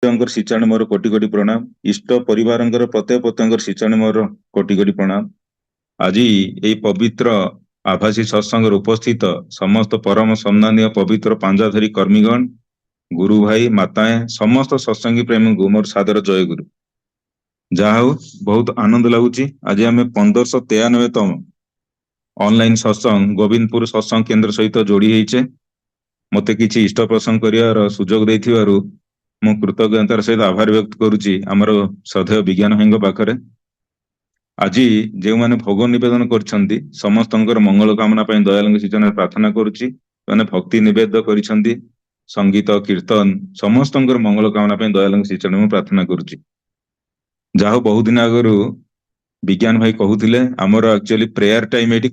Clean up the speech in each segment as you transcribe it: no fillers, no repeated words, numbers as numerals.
ଶ୍ରୀଚରଣ ମୋର କୋଟି କୋଟି ପ୍ରଣାମ। ଇଷ୍ଟ ପରିବାରଙ୍କର ପ୍ରତ୍ୟେକ ପ୍ରତ୍ୟେକଙ୍କର ଶ୍ରୀଚରଣ ମୋର କୋଟି କୋଟି ପ୍ରଣାମ। ଆଜି ଏହି ପବିତ୍ର ଆଭାସୀ ସତ୍ସଙ୍ଗରେ ଉପସ୍ଥିତ ସମସ୍ତ ପରମ ସମ୍ମାନୀୟ ପବିତ୍ର ପାଞ୍ଜାଧରୀ କର୍ମୀଗଣ, ଗୁରୁ ଭାଇ ମାତାଏ, ସମସ୍ତ ସତ୍ସଙ୍ଗୀ ପ୍ରେମୀଙ୍କୁ ମୋର ସାଦର ଜୟ ଗୁରୁ। ଯାହା ହଉ ବହୁତ ଆନନ୍ଦ ଲାଗୁଛି। ଆଜି ଆମେ 1593ତମ ଅନଲାଇନ ସତ୍ସଙ୍ଗ ଗୋବିନ୍ଦପୁର ସତ୍ସଙ୍ଗ କେନ୍ଦ୍ର ସହିତ ଯୋଡି ହେଇଛେ। ମତେ କିଛି ଇଷ୍ଟ ପ୍ରସଙ୍ଗ କରିବାର ସୁଯୋଗ ଦେଇଥିବାରୁ ମୁଁ କୃତଜ୍ଞତାର ସହିତ ଆଭାର ବ୍ୟକ୍ତ କରୁଛି ଆମର ଶ୍ରଦ୍ଧେୟ ବିଜ୍ଞାନ ଭାଇଙ୍କ ପାଖରେ। ଆଜି ଯେଉଁମାନେ ଭୋଗ ନିବେଦନ କରିଛନ୍ତି ସମସ୍ତଙ୍କର ମଙ୍ଗଳ କାମନା ପାଇଁ ଦୟାଳୁଙ୍କ ଶ୍ରୀଚରଣରେ ପ୍ରାର୍ଥନା କରୁଛି। ସେମାନେ ଭକ୍ତି ନିବେଦ କରିଛନ୍ତି, ସଙ୍ଗୀତ କୀର୍ତ୍ତନ ସମସ୍ତଙ୍କର ମଙ୍ଗଳ କାମନା ପାଇଁ ଦୟାଳୁଙ୍କ ଶ୍ରୀଚରଣରେ ମୁଁ ପ୍ରାର୍ଥନା କରୁଛି। ଯାହା ହଉ ବହୁ ଦିନ ଆଗରୁ ବିଜ୍ଞାନ ଭାଇ କହୁଥିଲେ ଆମର ଆକ୍ଚୁଆଲି ପ୍ରେୟାର ଟାଇମ ଏଠି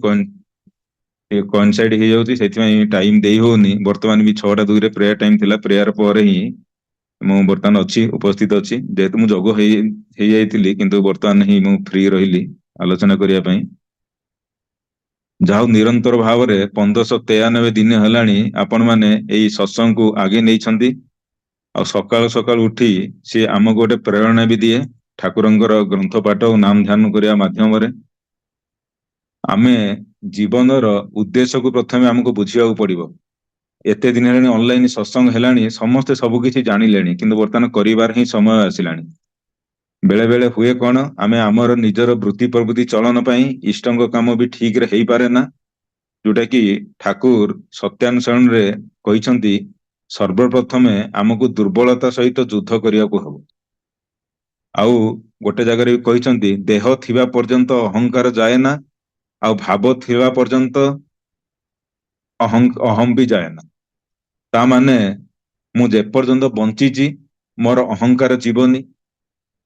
କୋଇନସାଇଡ ହେଇଯାଉଛି, ସେଥିପାଇଁ ଟାଇମ ଦେଇ ହଉନି। ବର୍ତ୍ତମାନ ବି 6:02ରେ ପ୍ରେୟାର ଟାଇମ ଥିଲା, ପ୍ରେୟାର ପରେ ହିଁ ମୁଁ ବର୍ତ୍ତମାନ ଅଛି, ଉପସ୍ଥିତ ଅଛି। ଯେହେତୁ ମୁଁ ଯୋଗ ହେଇଯାଇଥିଲି କିନ୍ତୁ ବର୍ତ୍ତମାନ ହିଁ ମୁଁ ଫ୍ରି ରହିଲି ଆଲୋଚନା କରିବା ପାଇଁ। ଯାହା ହଉ ନିରନ୍ତର ଭାବରେ 1593 ଦିନ ହେଲାଣି ଆପଣମାନେ ଏଇ ସତ୍ସଙ୍ଗକୁ ଆଗେଇ ନେଇଛନ୍ତି। ଆଉ ସକାଳୁ ସକାଳୁ ଉଠି ସିଏ ଆମକୁ ଗୋଟେ ପ୍ରେରଣା ବି ଦିଏ ଠାକୁରଙ୍କର ଗ୍ରନ୍ଥ ପାଠ ଓ ନାମ ଧ୍ୟାନ କରିବା ମାଧ୍ୟମରେ। ଆମେ ଜୀବନର ଉଦ୍ଦେଶ୍ୟକୁ ପ୍ରଥମେ ଆମକୁ ବୁଝିବାକୁ ପଡିବ। ଏତେ ଦିନ ହେଲାଣି ଅନଲାଇନ ସତ୍ସଙ୍ଗ ହେଲାଣି, ସମସ୍ତେ ସବୁ କିଛି ଜାଣିଲେଣି, କିନ୍ତୁ ବର୍ତ୍ତମାନ କରିବାର ହିଁ ସମୟ ଆସିଲାଣି। ବେଳେ ବେଳେ ହୁଏ କଣ, ଆମେ ଆମର ନିଜର ବୃତ୍ତି ପ୍ରବୃତ୍ତି ଚଳନ ପାଇଁ ଇଷ୍ଟଙ୍କ କାମ ବି ଠିକରେ ହେଇପାରେ ନା, ଯୋଉଟା କି ଠାକୁର ସତ୍ୟାନୁସରଣରେ କହିଛନ୍ତି ସର୍ବପ୍ରଥମେ ଆମକୁ ଦୁର୍ବଳତା ସହିତ ଯୁଦ୍ଧ କରିବାକୁ ହବ। ଆଉ ଗୋଟେ ଜାଗାରେ ବି କହିଛନ୍ତି ଦେହ ଥିବା ପର୍ଯ୍ୟନ୍ତ ଅହଙ୍କାର ଯାଏ ନା, ଆଉ ଭାବ ଥିବା ପର୍ଯ୍ୟନ୍ତ ଅହମ ବି ଯାଏ ନା। ତା ମାନେ ମୁଁ ଯେପର୍ଯ୍ୟନ୍ତ ବଞ୍ଚିଛି ମୋର ଅହଙ୍କାର ଯିବନି।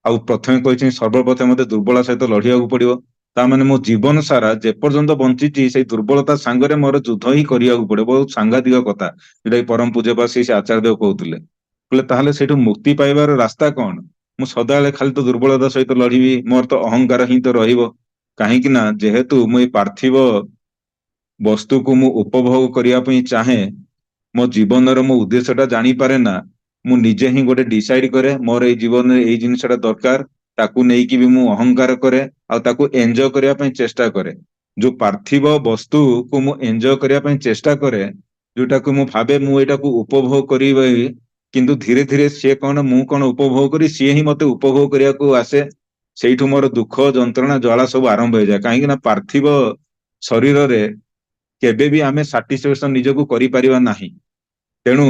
ଆଉ ପ୍ରଥମେ କହିଛନ୍ତି ସର୍ବପ୍ରଥମେ ମତେ ଦୁର୍ବଳତା ସହିତ ଲଢିବାକୁ ପଡିବ। ତା ମାନେ ମୋ ଜୀବନ ସାରା ଯେପର୍ଯ୍ୟନ୍ତ ବଞ୍ଚିଛି ସେଇ ଦୁର୍ବଳତା ସାଙ୍ଗରେ ମୋର ଯୁଦ୍ଧ ହିଁ କରିବାକୁ ପଡିବ। ବହୁତ ସାଂଘାତିକ କଥା, ଯୋଉଟା କି ପରମ ପୂଜ୍ୟପାଦ ଶ୍ରୀ ଆଚାର୍ଯ୍ୟଦେବ କହୁଥିଲେ। କହିଲେ ତାହେଲେ ସେଇଠୁ ମୁକ୍ତି ପାଇବାର ରାସ୍ତା କଣ? ମୁଁ ସଦାବେଳେ ଖାଲି ତ ଦୁର୍ବଳତା ସହିତ ଲଢିବି, ମୋର ତ ଅହଙ୍କାର ହିଁ ତ ରହିବ। କାହିଁକି ନା ଯେହେତୁ ମୁଁ ଏଇ ପାର୍ଥିବ ବସ୍ତୁକୁ ମୁଁ ଉପଭୋଗ କରିବା ପାଇଁ ଚାହେଁ, ମୋ ଜୀବନର ମୋ ଉଦ୍ଦେଶ୍ୟଟା ଜାଣିପାରେ ନା। ମୁଁ ନିଜେ ହିଁ ଗୋଟେ ଡିସାଇଡ କରେ ମୋର ଏଇ ଜୀବନରେ ଏଇ ଜିନିଷଟା ଦରକାର, ତାକୁ ନେଇକି ବି ମୁଁ ଅହଙ୍କାର କରେ ଆଉ ତାକୁ ଏନ୍ଜୟ କରିବା ପାଇଁ ଚେଷ୍ଟା କରେ। ଯୋଉ ପାର୍ଥିବ ବସ୍ତୁକୁ ମୁଁ ଏନ୍ଜୟ କରିବା ପାଇଁ ଚେଷ୍ଟା କରେ, ଯୋଉଟାକୁ ମୁଁ ଭାବେ ମୁଁ ଏଇଟାକୁ ଉପଭୋଗ କରିବି, କିନ୍ତୁ ଧୀରେ ଧୀରେ ସିଏ କଣ ମୁଁ କଣ ଉପଭୋଗ କରି ସିଏ ହିଁ ମତେ ଉପଭୋଗ କରିବାକୁ ଆସେ। ସେଇଠୁ ମୋର ଦୁଃଖ ଯନ୍ତ୍ରଣା ଜ୍ୱାଳା ସବୁ ଆରମ୍ଭ ହେଇଯାଏ। କାହିଁକି ନା ପାର୍ଥିବ ଶରୀରରେ କେବେ ବି ଆମେ ସାଟିସ୍ଫାକ୍ସନ ନିଜକୁ କରିପାରିବା ନାହିଁ। ତେଣୁ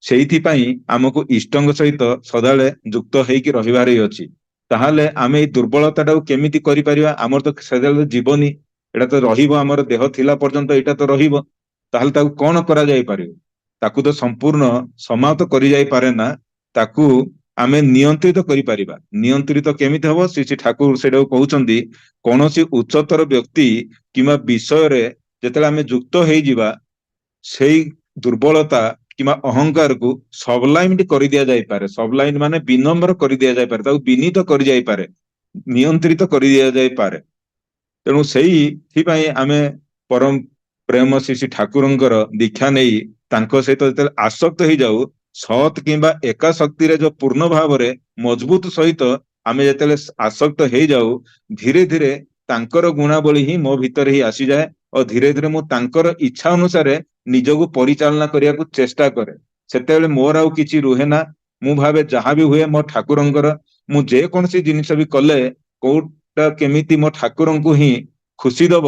ସେଇଥିପାଇଁ ଆମକୁ ଇଷ୍ଟଙ୍କ ସହିତ ସଦାବେଳେ ଯୁକ୍ତ ହେଇକି ରହିବାର ଅଛି। ତାହେଲେ ଆମେ ଏଇ ଦୁର୍ବଳତାଟାକୁ କେମିତି କରିପାରିବା? ଆମର ତ ସଦାବେଳେ ଯିବନି, ଏଇଟା ତ ରହିବ, ଆମର ଦେହ ଥିଲା ପର୍ଯ୍ୟନ୍ତ ଏଇଟା ତ ରହିବ। ତାହେଲେ ତାକୁ କଣ କରାଯାଇପାରିବ? ତାକୁ ତ ସମ୍ପୂର୍ଣ୍ଣ ସମାପ୍ତ କରିଯାଇପାରେ ନା, ତାକୁ ଆମେ ନିୟନ୍ତ୍ରିତ କରିପାରିବା। ନିୟନ୍ତ୍ରିତ କେମିତି ହବ? ଶ୍ରୀ ଠାକୁର ସେଇଟାକୁ କହୁଛନ୍ତି, କୌଣସି ଉଚ୍ଚତର ବ୍ୟକ୍ତି କିମ୍ବା ବିଷୟରେ ଯେତେବେଳେ ଆମେ ଯୁକ୍ତ ହେଇଯିବା, ସେଇ ଦୁର୍ବଳତା କିମ୍ବା ଅହଙ୍କାରକୁ ସବଲାଇନ କରିଦିଆଯାଇପାରେ। ସବଲାଇନ ମାନେ ବିନମ୍ର କରିଦିଆଯାଇପାରେ, ତାକୁ ବିନୀତ କରିଯାଇପାରେ, ନିୟନ୍ତ୍ରିତ କରିଦିଆଯାଇପାରେ। ତେଣୁ ସେଇଥିପାଇଁ ଆମେ ପରମ ପ୍ରେମ ଶ୍ରୀ ଠାକୁରଙ୍କର ଦୀକ୍ଷା ନେଇ ତାଙ୍କ ସହିତ ଯେତେବେଳେ ଆସକ୍ତ ହେଇଯାଉ, ସତ୍ କିମ୍ବା ଏକାଶକ୍ତିରେ ଯୋଉ ପୂର୍ଣ୍ଣ ଭାବରେ ମଜବୁତ ସହିତ ଆମେ ଯେତେବେଳେ ଆସକ୍ତ ହେଇଯାଉ, ଧୀରେ ଧୀରେ ତାଙ୍କର ଗୁଣାବଳୀ ହିଁ ମୋ ଭିତରେ ହିଁ ଆସିଯାଏ। ଆଉ ଧୀରେ ଧୀରେ ମୁଁ ତାଙ୍କର ଇଚ୍ଛା ଅନୁସାରେ ନିଜକୁ ପରିଚାଳନା କରିବାକୁ ଚେଷ୍ଟା କରେ। ସେତେବେଳେ ମୋର ଆଉ କିଛି ରୁହେ ନା। ମୁଁ ଭାବେ ଯାହା ବି ହୁଏ ମୋ ଠାକୁରଙ୍କର। ମୁଁ ଯେକୌଣସି ଜିନିଷ ବି କଲେ କୋଉଟା କେମିତି ମୋ ଠାକୁରଙ୍କୁ ହିଁ ଖୁସି ଦବ,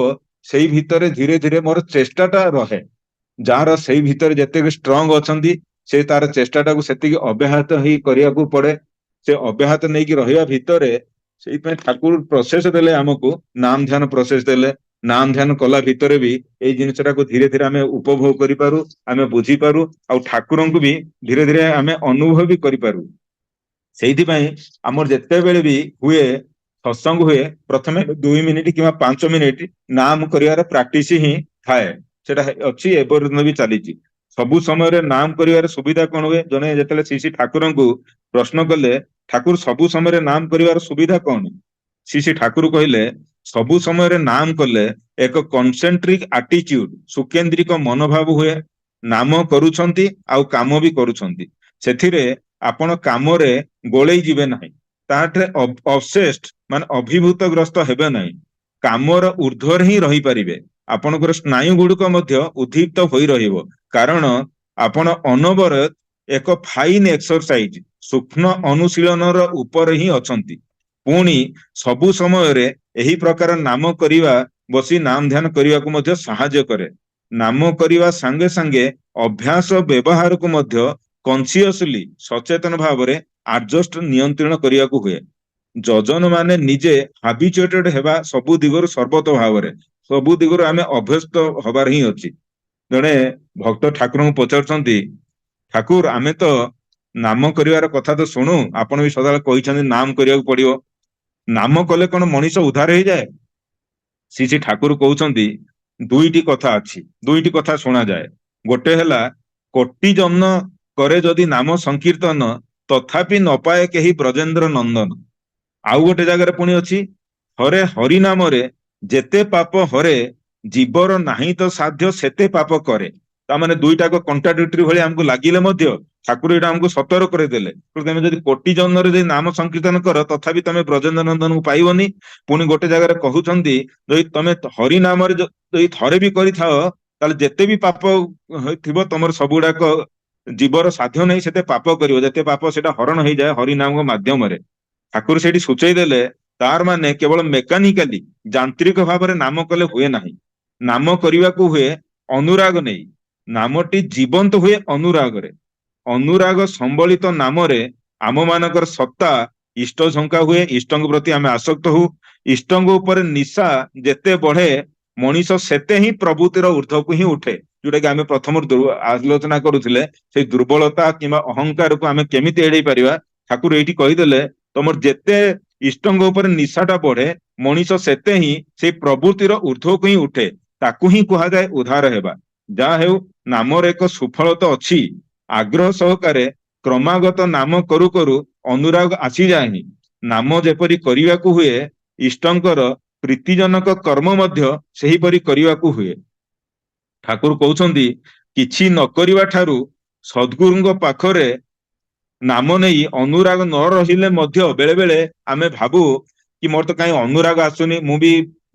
ସେଇ ଭିତରେ ଧୀରେ ଧୀରେ ମୋର ଚେଷ୍ଟାଟା ରହେ। ଯାହାର ସେଇ ଭିତରେ ଯେତେବି ଷ୍ଟ୍ରଙ୍ଗ ଅଛନ୍ତି, ସେ ତାର ଚେଷ୍ଟାଟାକୁ ସେତିକି ଅବ୍ୟାହତ ହେଇ କରିବାକୁ ପଡେ। ସେ ଅବ୍ୟାହତ ନେଇକି ରହିବା ଭିତରେ ସେଇଥିପାଇଁ ଠାକୁର ପ୍ରୋସେସ ଦେଲେ, ଆମକୁ ନାମ ଧ୍ୟାନ ପ୍ରୋସେସ ଦେଲେ। ନାମ ଧ୍ୟାନ କଲା ଭିତରେ ବି ଏଇ ଜିନିଷଟାକୁ ଧୀରେ ଧୀରେ ଆମେ ଉପଭୋଗ କରିପାରୁ, ଆମେ ବୁଝିପାରୁ, ଆଉ ଠାକୁରଙ୍କୁ ବି ଧୀରେ ଧୀରେ ଆମେ ଅନୁଭବ ବି କରିପାରୁ। ସେଇଥିପାଇଁ ଆମର ଯେତେବେଳେ ବି ହୁଏ ସତ୍ସଙ୍ଗ ହୁଏ, ପ୍ରଥମେ 2 ମିନିଟ କିମ୍ବା 5 ମିନିଟ ନାମ କରିବାର ପ୍ରାକ୍ଟିସ ହିଁ ଥାଏ। ସେଟା ଅଛି, ଏପର୍ଯ୍ୟନ୍ତ ବି ଚାଲିଛି। ସବୁ ସମୟରେ ନାମ କରିବାର ସୁବିଧା କଣ ହୁଏ? ଜଣେ ଯେତେବେଳେ ଶ୍ରୀ ଠାକୁରଙ୍କୁ ପ୍ରଶ୍ନ କଲେ, ଠାକୁର ସବୁ ସମୟରେ ନାମ କରିବାର ସୁବିଧା କଣ? ଶ୍ରୀ ଠାକୁର କହିଲେ, ସବୁ ସମୟରେ ନାମ କଲେ ଏକ କନସେଣ୍ଟ୍ରିକ ଆଟିଚ୍ୟୁଡ, ସୁକେନ୍ଦ୍ରିକ ମନୋଭାବ ହୁଏ। ନାମ କରୁଛନ୍ତି ଆଉ କାମ ବି କରୁଛନ୍ତି, ସେଥିରେ ଆପଣ କାମରେ ଗୋଳେଇ ଯିବେ ନାହିଁ, ତାହାଠାରେ ଅବସେସ୍ଡ ମାନେ ଅଭିଭୂତଗ୍ରସ୍ତ ହେବେ ନାହିଁ, କାମର ଉର୍ଦ୍ଧ୍ୱରେ ହିଁ ରହିପାରିବେ। ଆପଣଙ୍କର ସ୍ନାୟୁ ଗୁଡିକ ମଧ୍ୟ ଉଦ୍ଦୀପ୍ତ ହୋଇ ରହିବ, କାରଣ ଆପଣ ଅନବରତ ଏକ ଫାଇନ ଏକ୍ସରସାଇଜ ସୂକ୍ଷ୍ମ ଅନୁଶୀଳନର ଉପରେ ହିଁ ଅଛନ୍ତି। ପୁଣି ସବୁ ସମୟରେ ଏହି ପ୍ରକାର ନାମ କରିବା ବସି ନାମ ଧ୍ୟାନ କରିବାକୁ ମଧ୍ୟ ସାହାଯ୍ୟ କରେ। ନାମ କରିବା ସାଙ୍ଗେ ସାଙ୍ଗେ ଅଭ୍ୟାସ ବ୍ୟବହାରକୁ ମଧ୍ୟ କନସିୟସଲି ସଚେତନ ଭାବରେ ଆଡଜଷ୍ଟ ନିୟନ୍ତ୍ରଣ କରିବାକୁ ହୁଏ। ଯଜନ ମାନେ ନିଜେ ହାବିଚୁଏଟେଡ ହେବା ସବୁ ଦିଗରୁ ସର୍ବତ ଭାବରେ, ସବୁ ଦିଗରୁ ଆମେ ଅଭ୍ୟସ୍ତ ହବାର ହିଁ ଅଛି। ଜଣେ ଭକ୍ତ ଠାକୁରଙ୍କୁ ପଚାରୁଛନ୍ତି, ଠାକୁର ଆମେ ତ ନାମ କରିବାର କଥା ତ ଶୁଣୁ, ଆପଣ ବି ସଦାବେଳେ କହିଛନ୍ତି ନାମ କରିବାକୁ ପଡିବ, ନାମ କଲେ କଣ ମଣିଷ ଉଦ୍ଧାର ହେଇଯାଏ? ଶ୍ରୀ ଠାକୁର କହୁଛନ୍ତି ଦୁଇଟି କଥା ଅଛି, ଦୁଇଟି କଥା ଶୁଣାଯାଏ। ଗୋଟେ ହେଲା କୋଟି ଜନ୍ମ କରେ ଯଦି ନାମ ସଂକୀର୍ତ୍ତନ, ତଥାପି ନ ପାଏ କେହି ବ୍ରଜେନ୍ଦ୍ର ନନ୍ଦନ। ଆଉ ଗୋଟେ ଜାଗାରେ ପୁଣି ଅଛି, ହରେ ହରି ନାମରେ ଯେତେ ପାପ ହରେ, ଜୀବର ନାହିଁ ତ ସାଧ୍ୟ ସେତେ ପାପ କରେ। ତାମାନେ ଦୁଇଟାକ କଣ୍ଟ୍ରାଡିକ୍ଟରି ଭଳି ଆମକୁ ଲାଗିଲେ ମଧ୍ୟ ଠାକୁର ଏଇଟା ଆମକୁ ସତର୍କ କରିଦେଲେ, ତମେ ଯଦି କୋଟି ଜନ୍ମରେ ଯଦି ନାମ ସଂକୀର୍ତ୍ତନ କର ତଥାପି ତମେ ବ୍ରଜେନ୍ଦ୍ର ନନ୍ଦନକୁ ପାଇବନି। ପୁଣି ଗୋଟେ ଜାଗାରେ କହୁଛନ୍ତି ଯଦି ତମେ ହରି ନାମରେ ଯଦି ଥରେ ବି କରିଥାଅ, ତାହେଲେ ଯେତେ ବି ପାପ ଥିବ ତମର ସବୁଗୁଡାକ ଜୀବର ସାଧ୍ୟ ନାହିଁ ସେତେ ପାପ କରିବ, ଯେତେ ପାପ ସେଟା ହରଣ ହେଇଯାଏ ହରି ନାମଙ୍କ ମାଧ୍ୟମରେ। ଠାକୁର ସେଇଠି ସୂଚେଇ ଦେଲେ ତାର ମାନେ କେବଳ ମେକାନିକାଲି ଯାନ୍ତ୍ରିକ ଭାବରେ ନାମ କଲେ ହୁଏ ନାହିଁ, ନାମ କରିବାକୁ ହୁଏ ଅନୁରାଗ ନେଇ। ନାମଟି ଜୀବନ୍ତ ହୁଏ ଅନୁରାଗରେ। ଅନୁରାଗ ସମ୍ବଳିତ ନାମରେ ଆମ ମାନଙ୍କର ସତ୍ତା ଇଷ୍ଟ ଝଙ୍କା ହୁଏ, ଇଷ୍ଟଙ୍କ ପ୍ରତି ଆମେ ଆସକ୍ତ ହଉ। ଇଷ୍ଟଙ୍କ ଉପରେ ନିଶା ଯେତେ ବଢେ ମଣିଷ ସେତେ ହିଁ ପ୍ରଭୃତିର ଉର୍ଦ୍ଧ୍ୱକୁ ହିଁ ଉଠେ, ଯୋଉଟା କି ଆମେ ପ୍ରଥମରୁ ଆଲୋଚନା କରୁଥିଲେ। ସେଇ ଦୁର୍ବଳତା କିମ୍ବା ଅହଙ୍କାରକୁ ଆମେ କେମିତି ଏଡେଇ ପାରିବା, ଠାକୁର ଏଇଠି କହିଦେଲେ ତମର ଯେତେ ଇଷ୍ଟଙ୍କ ଉପରେ ନିଶାଟା ବଢେ ମଣିଷ ସେତେ ହିଁ ସେଇ ପ୍ରଭୃତିର ଉର୍ଦ୍ଧ୍ୱକୁ ହିଁ ଉଠେ, ତାକୁ ହିଁ କୁହାଯାଏ ଉଦ୍ଧାର ହେବା। ଯାହା ହେଉ ନାମର ଏକ ସୁଫଳତା ଅଛି, ଆଗ୍ରହ ସହକାରେ କ୍ରମାଗତ ନାମ କରୁ କରୁ ଅନୁରାଗ ଆସିଯାଏ। ନାମ ଯେପରି କରିବାକୁ ହୁଏ, ଇଷ୍ଟଙ୍କର ପ୍ରୀତିଜନକ କର୍ମ ମଧ୍ୟ ସେହିପରି କରିବାକୁ ହୁଏ। ଠାକୁର କହୁଛନ୍ତି କିଛି ନ କରିବା ଠାରୁ ସଦ୍ଗୁରୁଙ୍କ ପାଖରେ ନାମ ନେଇ ଅନୁରାଗ ନ ରହିଲେ ମଧ୍ୟ ବେଳେ ବେଳେ ଆମେ ଭାବୁ କି ମୋର ତ କାହିଁ ଅନୁରାଗ ଆସୁନି, ମୁଁ ବି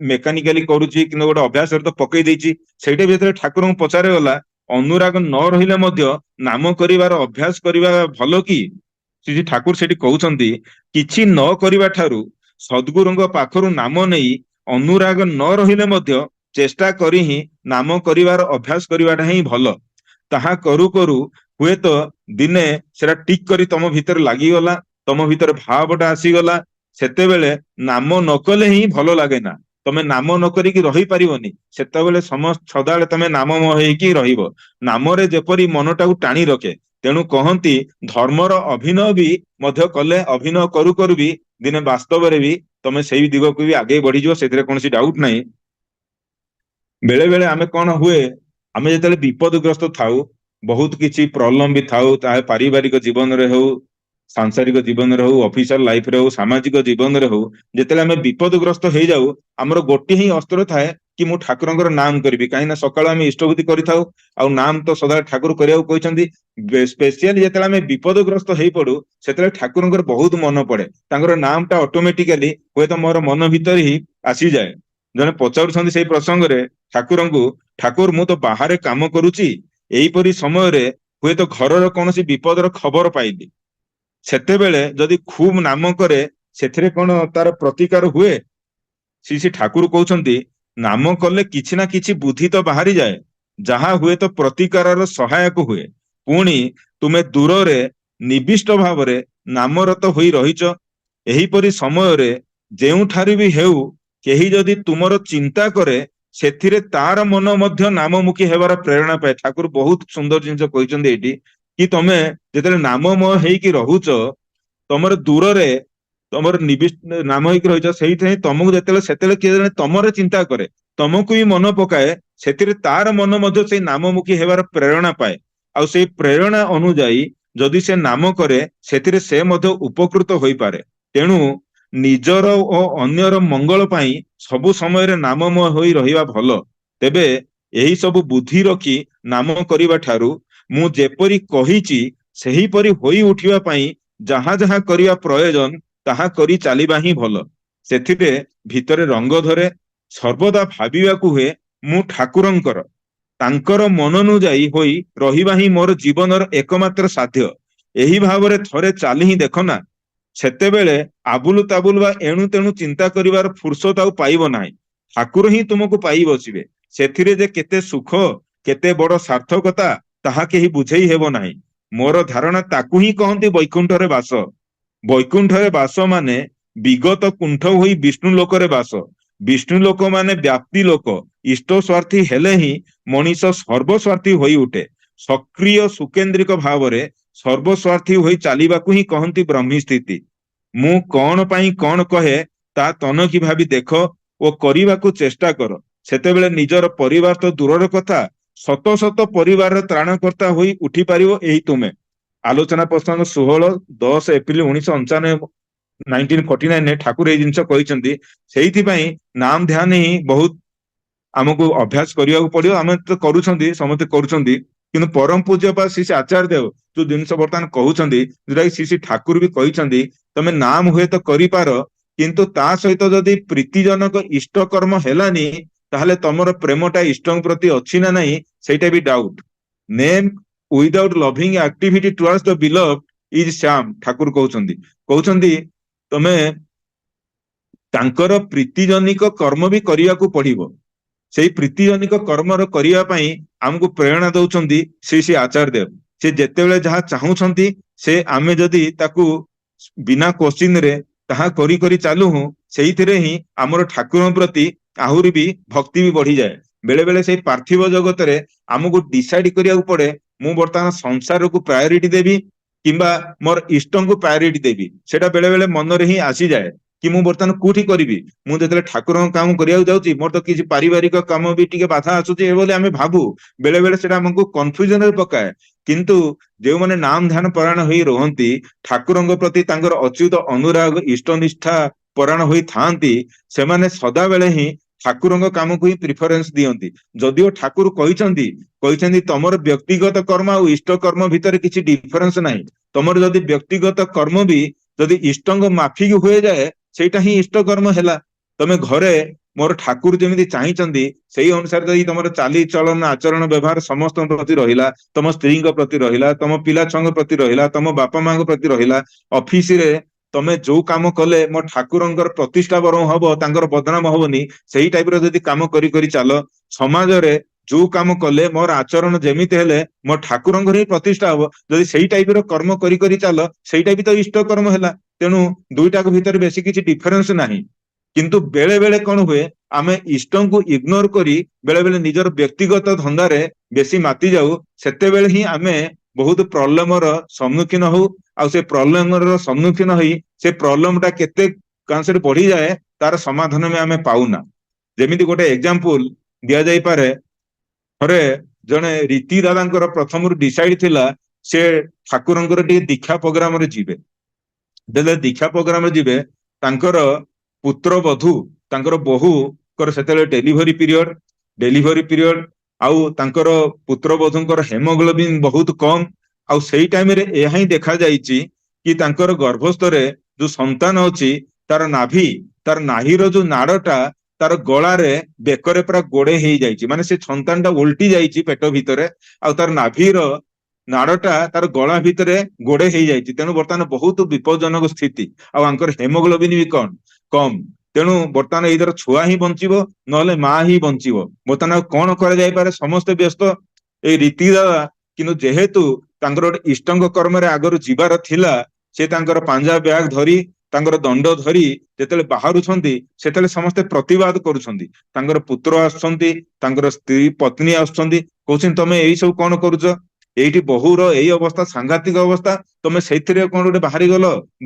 ମେକାନିକାଲି କରୁଛି କିନ୍ତୁ ଗୋଟେ ଅଭ୍ୟାସରେ ତ ପକେଇ ଦେଇଛି। ସେଇଟା ଭିତରେ ଠାକୁରଙ୍କୁ ପଚାରେ ଗଲା ଅନୁରାଗ ନ ରହିଲେ ମଧ୍ୟ ନାମ କରିବାର ଅଭ୍ୟାସ କରିବା ଭଲ କି? ଶ୍ରୀ ଠାକୁର ସେଠି କହୁଛନ୍ତି କିଛି ନ କରିବା ଠାରୁ ସଦ୍ଗୁରୁଙ୍କ ପାଖରୁ ନାମ ନେଇ ଅନୁରାଗ ନ ରହିଲେ ମଧ୍ୟ ଚେଷ୍ଟା କରି ହିଁ ନାମ କରିବାର ଅଭ୍ୟାସ କରିବାଟା ହିଁ ଭଲ। ତାହା କରୁ କରୁ ହୁଏତ ଦିନେ ସେଟା ଠିକ କରି ତମ ଭିତରେ ଲାଗିଗଲା, ତମ ଭିତରେ ଭାବଟା ଆସିଗଲା, ସେତେବେଳେ ନାମ ନ କଲେ ହିଁ ଭଲ ଲାଗେ ନା। ତମେ ନାମ ନ କରିକି ରହିପାରିବନି, ସେତେବେଳେ ସମସ୍ତ ସଦାବେଳେ ତମେ ନାମମୟ ହେଇକି ରହିବ। ନାମରେ ଯେପରି ମନଟାକୁ ଟାଣି ରଖେ, ତେଣୁ କହନ୍ତି ଧର୍ମର ଅଭିନୟ ବି ମଧ୍ୟ କଲେ ଅଭିନୟ କରୁ କରୁ ବି ଦିନେ ବାସ୍ତବରେ ବି ତମେ ସେଇ ଦିଗକୁ ବି ଆଗେଇ ବଢିଯିବ, ସେଥିରେ କୌଣସି ଡାଉଟ ନାହିଁ। ବେଳେ ବେଳେ ଆମେ କଣ ହୁଏ, ଆମେ ଯେତେବେଳେ ବିପଦଗ୍ରସ୍ତ ଥାଉ, ବହୁତ କିଛି ପ୍ରୋବ୍ଲେମ ବି ଥାଉ, ତାହା ପାରିବାରିକ ଜୀବନରେ ହଉ, ସାଂସାରିକ ଜୀବନରେ ହଉ, ଅଫିସିଆଲ ଲାଇଫରେ ହଉ, ସାମାଜିକ ଜୀବନରେ ହଉ, ଯେତେବେଳେ ଆମେ ବିପଦଗ୍ରସ୍ତ ହେଇଯାଉ ଆମର ଗୋଟିଏ ହିଁ ଅସ୍ତ୍ର ଥାଏ କି ମୁଁ ଠାକୁରଙ୍କର ନାମ କରିବି। କାହିଁକି ନା ସକାଳୁ ଆମେ ଇଷ୍ଟବୃତ୍ତି କରିଥାଉ, ଆଉ ନାମ ତ ସଦାବେଳେ ଠାକୁର କରିବାକୁ କହିଛନ୍ତି। ସ୍ପେସିଆଲି ଯେତେବେଳେ ଆମେ ବିପଦଗ୍ରସ୍ତ ହେଇପଡୁ ସେତେବେଳେ ଠାକୁରଙ୍କର ବହୁତ ମନେ ପଡେ, ତାଙ୍କର ନାମଟା ଅଟୋମେଟିକାଲି ହୁଏତ ମୋର ମନ ଭିତରେ ହିଁ ଆସିଯାଏ। ଜଣେ ପଚାରୁଛନ୍ତି ସେଇ ପ୍ରସଙ୍ଗରେ ଠାକୁରଙ୍କୁ, ଠାକୁର ମୁଁ ତ ବାହାରେ କାମ କରୁଛି, ଏଇପରି ସମୟରେ ହୁଏତ ଘରର କୌଣସି ବିପଦର ଖବର ପାଇଲି, ସେତେବେଳେ ଯଦି ଖୁବ ନାମ କରେ ସେଥିରେ କଣ ତାର ପ୍ରତିକାର ହୁଏ? ଶ୍ରୀ ଠାକୁର କହୁଛନ୍ତି ନାମ କଲେ କିଛି ନା କିଛି ବୁଦ୍ଧି ତ ବାହାରି ଯାଏ, ଯାହା ହୁଏତ ପ୍ରତିକାରର ସହାୟକ ହୁଏ। ପୁଣି ତୁମେ ଦୂରରେ ନିବିଷ୍ଟ ଭାବରେ ନାମରତ ହୋଇ ରହିଛ, ଏହିପରି ସମୟରେ ଯେଉଁଠାରେ ବି ହେଉ କେହି ଯଦି ତୁମର ଚିନ୍ତା କରେ ସେଥିରେ ତାର ମନ ମଧ୍ୟ ନାମମୁଖୀ ହେବାର ପ୍ରେରଣା ପାଏ। ଠାକୁର ବହୁତ ସୁନ୍ଦର ଜିନିଷ କହିଛନ୍ତି ଏଇଠି, କି ତମେ ଯେତେବେଳେ ନାମମୟ ହେଇକି ରହୁଛ, ତମର ଦୂରରେ ତମର ନାମ ହେଇକି ରହିଛ, ସେଇଥିପାଇଁ ତମକୁ ଯେତେବେଳେ ସେତେବେଳେ କିଏ ଜଣେ ତମର ଚିନ୍ତା କରେ, ତମକୁ ବି ମନ ପକାଏ, ସେଥିରେ ତାର ମନ ମଧ୍ୟ ସେଇ ନାମମୁଖୀ ହେବାର ପ୍ରେରଣା ପାଏ। ଆଉ ସେଇ ପ୍ରେରଣା ଅନୁଯାୟୀ ଯଦି ସେ ନାମ କରେ ସେଥିରେ ସେ ମଧ୍ୟ ଉପକୃତ ହୋଇପାରେ। ତେଣୁ ନିଜର ଓ ଅନ୍ୟର ମଙ୍ଗଳ ପାଇଁ ସବୁ ସମୟରେ ନାମମୟ ହୋଇ ରହିବା ଭଲ। ତେବେ ଏହି ସବୁ ବୁଦ୍ଧି ରଖି ନାମ କରିବା ଠାରୁ ମୁଁ ଯେପରି କହିଛି ସେହିପରି ହୋଇ ଉଠିବା ପାଇଁ ଯାହା ଯାହା କରିବା ପ୍ରୟୋଜନ ତାହା କରି ଚାଲିବା ହିଁ ଭଲ। ସେଥିରେ ଭିତରେ ରଙ୍ଗ ଧରେ। ସର୍ବଦା ଭାବିବାକୁ ହୁଏ ମୁଁ ଠାକୁରଙ୍କର, ତାଙ୍କର ମନୋନୁଯାୟୀ ହୋଇ ରହିବା ହିଁ ମୋର ଜୀବନର ଏକମାତ୍ର ସାଧ୍ୟ। ଏହି ଭାବରେ ଥରେ ଚାଲି ହିଁ ଦେଖ ନା, ସେତେବେଳେ ଆବୁଲ ତାବୁଲ ବା ଏଣୁ ତେଣୁ ଚିନ୍ତା କରିବାର ଫୁର୍ସତ ଆଉ ପାଇବ ନାହିଁ। ଠାକୁର ହିଁ ତୁମକୁ ପାଇ ବସିବେ। ସେଥିରେ ଯେ କେତେ ସୁଖ, କେତେ ବଡ ସାର୍ଥକତା, ତାହା କେହି ବୁଝେଇ ହେବ ନାହିଁ। ମୋର ଧାରଣା ତାକୁ ହିଁ କହନ୍ତି ବୈକୁଣ୍ଠରେ ବାସ। ବୈକୁଣ୍ଠରେ ବାସ ମାନେ ବିଗତ କୁଣ୍ଠ ହୋଇ ବିଷ୍ଣୁ ଲୋକରେ ବାସ। ବିଷ୍ଣୁ ଲୋକ ମାନେ ବ୍ୟାପ୍ତି ଲୋକ। ଇଷ୍ଟ ସ୍ୱାର୍ଥୀ ହେଲେ ହିଁ ମଣିଷ ସର୍ବସ୍ୱାର୍ଥୀ ହୋଇ ଉଠେ। ସକ୍ରିୟ ସୁକେନ୍ଦ୍ରିକ ଭାବରେ ସର୍ବସ୍ୱାର୍ଥୀ ହୋଇ ଚାଲିବାକୁ ହିଁ କହନ୍ତି ବ୍ରହ୍ମୀ ସ୍ଥିତି। ମୁଁ କଣ ପାଇଁ କଣ କହେ ତା ତନକି ଭାବି ଦେଖ ଓ କରିବାକୁ ଚେଷ୍ଟା କର। ସେତେବେଳେ ନିଜର ପରିବାର ତ ଦୂରର କଥା, ଶତ ଶତ ପରିବାରର ତ୍ରାଣକର୍ତ୍ତା ହୋଇ ଉଠି ପାରିବ ଏହି ତୁମେ। ଆଲୋଚନା ପ୍ରସଙ୍ଗ 16/10/1995 1949 ଠାକୁର ଏଇ ଜିନିଷ କହିଛନ୍ତି। ସେଇଥିପାଇଁ ନାମ ଧ୍ୟାନ ହିଁ ବହୁତ ଆମକୁ ଅଭ୍ୟାସ କରିବାକୁ ପଡିବ। ଆମେ ତ କରୁଛନ୍ତି, ସମସ୍ତେ କରୁଛନ୍ତି, କିନ୍ତୁ ପରମ ପୂଜ୍ୟପାଦ ଶ୍ରୀ ଶ୍ରୀ ଆଚାର୍ଯ୍ୟ ଦେବ ଯୋଉ ଜିନିଷ ବର୍ତ୍ତମାନ କହୁଛନ୍ତି, ଯୋଉଟାକି ଶ୍ରୀ ଶ୍ରୀ ଠାକୁର ବି କହିଛନ୍ତି, ତମେ ନାମ ହୁଏତ କରିପାର, କିନ୍ତୁ ତା ସହିତ ଯଦି ପ୍ରୀତିଜନକ ଇଷ୍ଟ କର୍ମ ହେଲାନି, ତାହେଲେ ତମର ପ୍ରେମଟା ଇଷ୍ଟଙ୍କ ପ୍ରତି ଅଛି ନା ନାହିଁ ସେଇଟା ବି doubt. Name without loving activity towards the beloved is Shyam, Thakur କହୁଛନ୍ତି। କହୁଛନ୍ତି ତମେ ତାଙ୍କର ପ୍ରୀତିଜନିକ କର୍ମ ବି କରିବାକୁ ପଡିବ। ସେଇ ପ୍ରୀତିଜନିକ କର୍ମର କରିବା ପାଇଁ ଆମକୁ ପ୍ରେରଣା ଦଉଛନ୍ତି ଶ୍ରୀ ଶ୍ରୀ ଆଚାର୍ଯ୍ୟ ଦେବ। ସେ ଯେତେବେଳେ ଯାହା ଚାହୁଁଛନ୍ତି, ସେ ଆମେ ଯଦି ତାକୁ ବିନା କୋଶ୍ଚିନରେ ତାହା କରି କରି ଚାଲୁ, ସେଇଥିରେ ହିଁ ଆମର ଠାକୁରଙ୍କ ପ୍ରତି ଆହୁରି ବି ଭକ୍ତି ବି ବଢିଯାଏ। ବେଳେ ବେଳେ ସେଇ ପାର୍ଥିବ ଜଗତରେ ଆମକୁ ଡିସାଇଡ କରିବାକୁ ପଡେ, ମୁଁ ବର୍ତ୍ତମାନ ସଂସାରକୁ ପ୍ରାୟୋରିଟି ଦେବି କିମ୍ବା ମୋର ଇଷ୍ଟଙ୍କୁ ପ୍ରାୟୋରିଟି ଦେବି। ସେଟା ବେଳେ ବେଳେ ମନରେ ହିଁ ଆସିଯାଏ କି ମୁଁ ବର୍ତ୍ତମାନ କୋଉଠି କରିବି। ମୁଁ ଯେତେବେଳେ ଠାକୁରଙ୍କ କାମ କରିବାକୁ ଯାଉଛି, ମୋର ତ କିଛି ପାରିବାରିକ କାମ ବି ଟିକେ ବାଧା ଆସୁଛି ବୋଲି ଆମେ ଭାବୁ। ବେଳେ ବେଳେ ସେଟା ଆମକୁ କନଫ୍ୟୁଜନରେ ପକାଏ। କିନ୍ତୁ ଯେଉଁମାନେ ନାମ ଧ୍ୟାନ ପରାୟଣ ହୋଇ ରୁହନ୍ତି, ଠାକୁରଙ୍କ ପ୍ରତି ତାଙ୍କର ଅଚ୍ୟୁତ ଅନୁରାଗ, ଇଷ୍ଟନିଷ୍ଠା ପରାୟଣ ହୋଇଥାନ୍ତି, ସେମାନେ ସଦାବେଳେ ହିଁ ଠାକୁରଙ୍କ କାମକୁ ହିଁ ପ୍ରିଫରେନ୍ସ ଦିଅନ୍ତି। ଯଦିଓ ଠାକୁର କହିଛନ୍ତି ତମର ବ୍ୟକ୍ତିଗତ କର୍ମ ଆଉ ଇଷ୍ଟ କର୍ମ ଭିତରେ କିଛି ଡିଫରେନ୍ସ ନାହିଁ। ତମର ଯଦି ବ୍ୟକ୍ତିଗତ କର୍ମ ବି ଯଦି ଇଷ୍ଟଙ୍କ ମାଫିକ ହୋଇଯାଏ, ସେଇଟା ହିଁ ଇଷ୍ଟ କର୍ମ ହେଲା। ତମେ ଘରେ ମୋର ଠାକୁର ଯେମିତି ଚାହିଁଛନ୍ତି ସେଇ ଅନୁସାରେ ଯଦି ତମର ଚାଲିଚଳନ, ଆଚରଣ, ବ୍ୟବହାର ସମସ୍ତଙ୍କ ପ୍ରତି ରହିଲା, ତମ ସ୍ତ୍ରୀଙ୍କ ପ୍ରତି ରହିଲା, ତମ ପିଲା ଛୁଆଙ୍କ ପ୍ରତି ରହିଲା, ତମ ବାପା ମାଙ୍କ ପ୍ରତି ରହିଲା, ଅଫିସରେ ତମେ ଯୋଉ କାମ କଲେ ମୋ ଠାକୁରଙ୍କର ପ୍ରତିଷ୍ଠା ବରଂ ହବ, ତାଙ୍କର ବଦନାମ ହବନି, ସେଇ ଟାଇପର ଯଦି କାମ କରି କରି ଚାଲ, ସମାଜରେ ଯୋଉ କାମ କଲେ ମୋର ଆଚରଣ ଯେମିତି ହେଲେ ମୋ ଠାକୁରଙ୍କର ହିଁ ପ୍ରତିଷ୍ଠା ହବ, ଯଦି ସେଇ ଟାଇପର କର୍ମ କରି କରି ଚାଲ, ସେଇଟା ବି ତ ଇଷ୍ଟ କର୍ମ ହେଲା। ତେଣୁ ଦୁଇଟାକ ଭିତରେ ବେଶୀ କିଛି ଡିଫରେନ୍ସ ନାହିଁ। କିନ୍ତୁ ବେଳେ ବେଳେ କଣ ହୁଏ, ଆମେ ଇଷ୍ଟଙ୍କୁ ଇଗ୍ନୋର କରି ବେଳେ ବେଳେ ନିଜର ବ୍ୟକ୍ତିଗତ ଧନ୍ଦାରେ ବେଶୀ ମାତି ଯାଉ। ସେତେବେଳେ ହିଁ ଆମେ ବହୁତ ପ୍ରୋବ୍ଲେମର ସମ୍ମୁଖୀନ ହଉ। ଆଉ ସେ ପ୍ରୋବ୍ଲେମର ସମ୍ମୁଖୀନ ହେଇ ସେ ପ୍ରୋବ୍ଲେମଟା କେତେ କାଂଶରେ ବଢିଯାଏ, ତାର ସମାଧାନ ବି ଆମେ ପାଉନା। ଯେମିତି ଗୋଟେ ଏକ୍ସାମ୍ପଲ ଦିଆଯାଇପାରେ, ଥରେ ଜଣେ ରୀତି ଦାଦାଙ୍କର ପ୍ରଥମରୁ ଡିସାଇଡ ଥିଲା ସେ ଠାକୁରଙ୍କର ଟିକେ ଦୀକ୍ଷା ପ୍ରୋଗ୍ରାମରେ ଯିବେ। ଯେତେବେଳେ ଦୀକ୍ଷା ପ୍ରୋଗ୍ରାମରେ ଯିବେ, ତାଙ୍କର ପୁତ୍ର ବଧୂ, ତାଙ୍କର ବୋହୂଙ୍କର ସେତେବେଳେ ଡେଲିଭରି ପିରିୟଡ ଆଉ ତାଙ୍କର ପୁତ୍ର ବଧୂଙ୍କର ହେମୋଗ୍ଲୋବିନ ବହୁତ କମ। ଆଉ ସେଇ ଟାଇମରେ ଏହା ହିଁ ଦେଖାଯାଇଛି କି ତାଙ୍କର ଗର୍ଭସ୍ଥରେ ଯୋଉ ସନ୍ତାନ ଅଛି, ତାର ନାହିର ଯୋଉ ନାଡଟା ତାର ଗଳାରେ, ବେକରେ ପୁରା ଗୋଡେଇ ହେଇଯାଇଛି। ମାନେ ସେ ସନ୍ତାନଟା ଓଲଟି ଯାଇଛି ପେଟ ଭିତରେ, ଆଉ ତାର ନାଭିର ନାଡଟା ତାର ଗଳା ଭିତରେ ଗୋଡେଇ ହେଇଯାଇଛି। ତେଣୁ ବର୍ତ୍ତମାନ ବହୁତ ବିପଦଜନକ ସ୍ଥିତି। ଆଉ ଆଙ୍କର ହେମୋଗ୍ଲୋବିନ ବି କମ। ତେଣୁ ବର୍ତ୍ତମାନ ଏଇଥର ଛୁଆ ହିଁ ବଞ୍ଚିବ, ନହେଲେ ମା ହିଁ ବଞ୍ଚିବ। ବର୍ତ୍ତମାନ ଆଉ କଣ କରାଯାଇପାରେ, ସମସ୍ତେ ବ୍ୟସ୍ତ। ଏଇ ରୀତି ଦାଦା କିନ୍ତୁ ଯେହେତୁ ତାଙ୍କର ଗୋଟେ ଇଷ୍ଟଙ୍କ କର୍ମରେ ଆଗରୁ ଯିବାର ଥିଲା, ସେ ତାଙ୍କର ପାଞ୍ଜା ବ୍ୟାଗ ଧରି, ତାଙ୍କର ଦଣ୍ଡ ଧରି ଯେତେବେଳେ ବାହାରୁଛନ୍ତି, ସେତେବେଳେ ସମସ୍ତେ ପ୍ରତିବାଦ କରୁଛନ୍ତି। ତାଙ୍କର ପୁତ୍ର ଆସୁଛନ୍ତି, ତାଙ୍କର ସ୍ତ୍ରୀ ପତ୍ନୀ ଆସୁଛନ୍ତି, କହୁଛନ୍ତି ତମେ ଏଇ ସବୁ କଣ କରୁଛ, ଏଇଠି ବୋହୂର ଏଇ ଅବସ୍ଥା, ସାଂଘାତିକ ଅବସ୍ଥା, ତମେ ସେଇଥିରେ କଣ ଗୋଟେ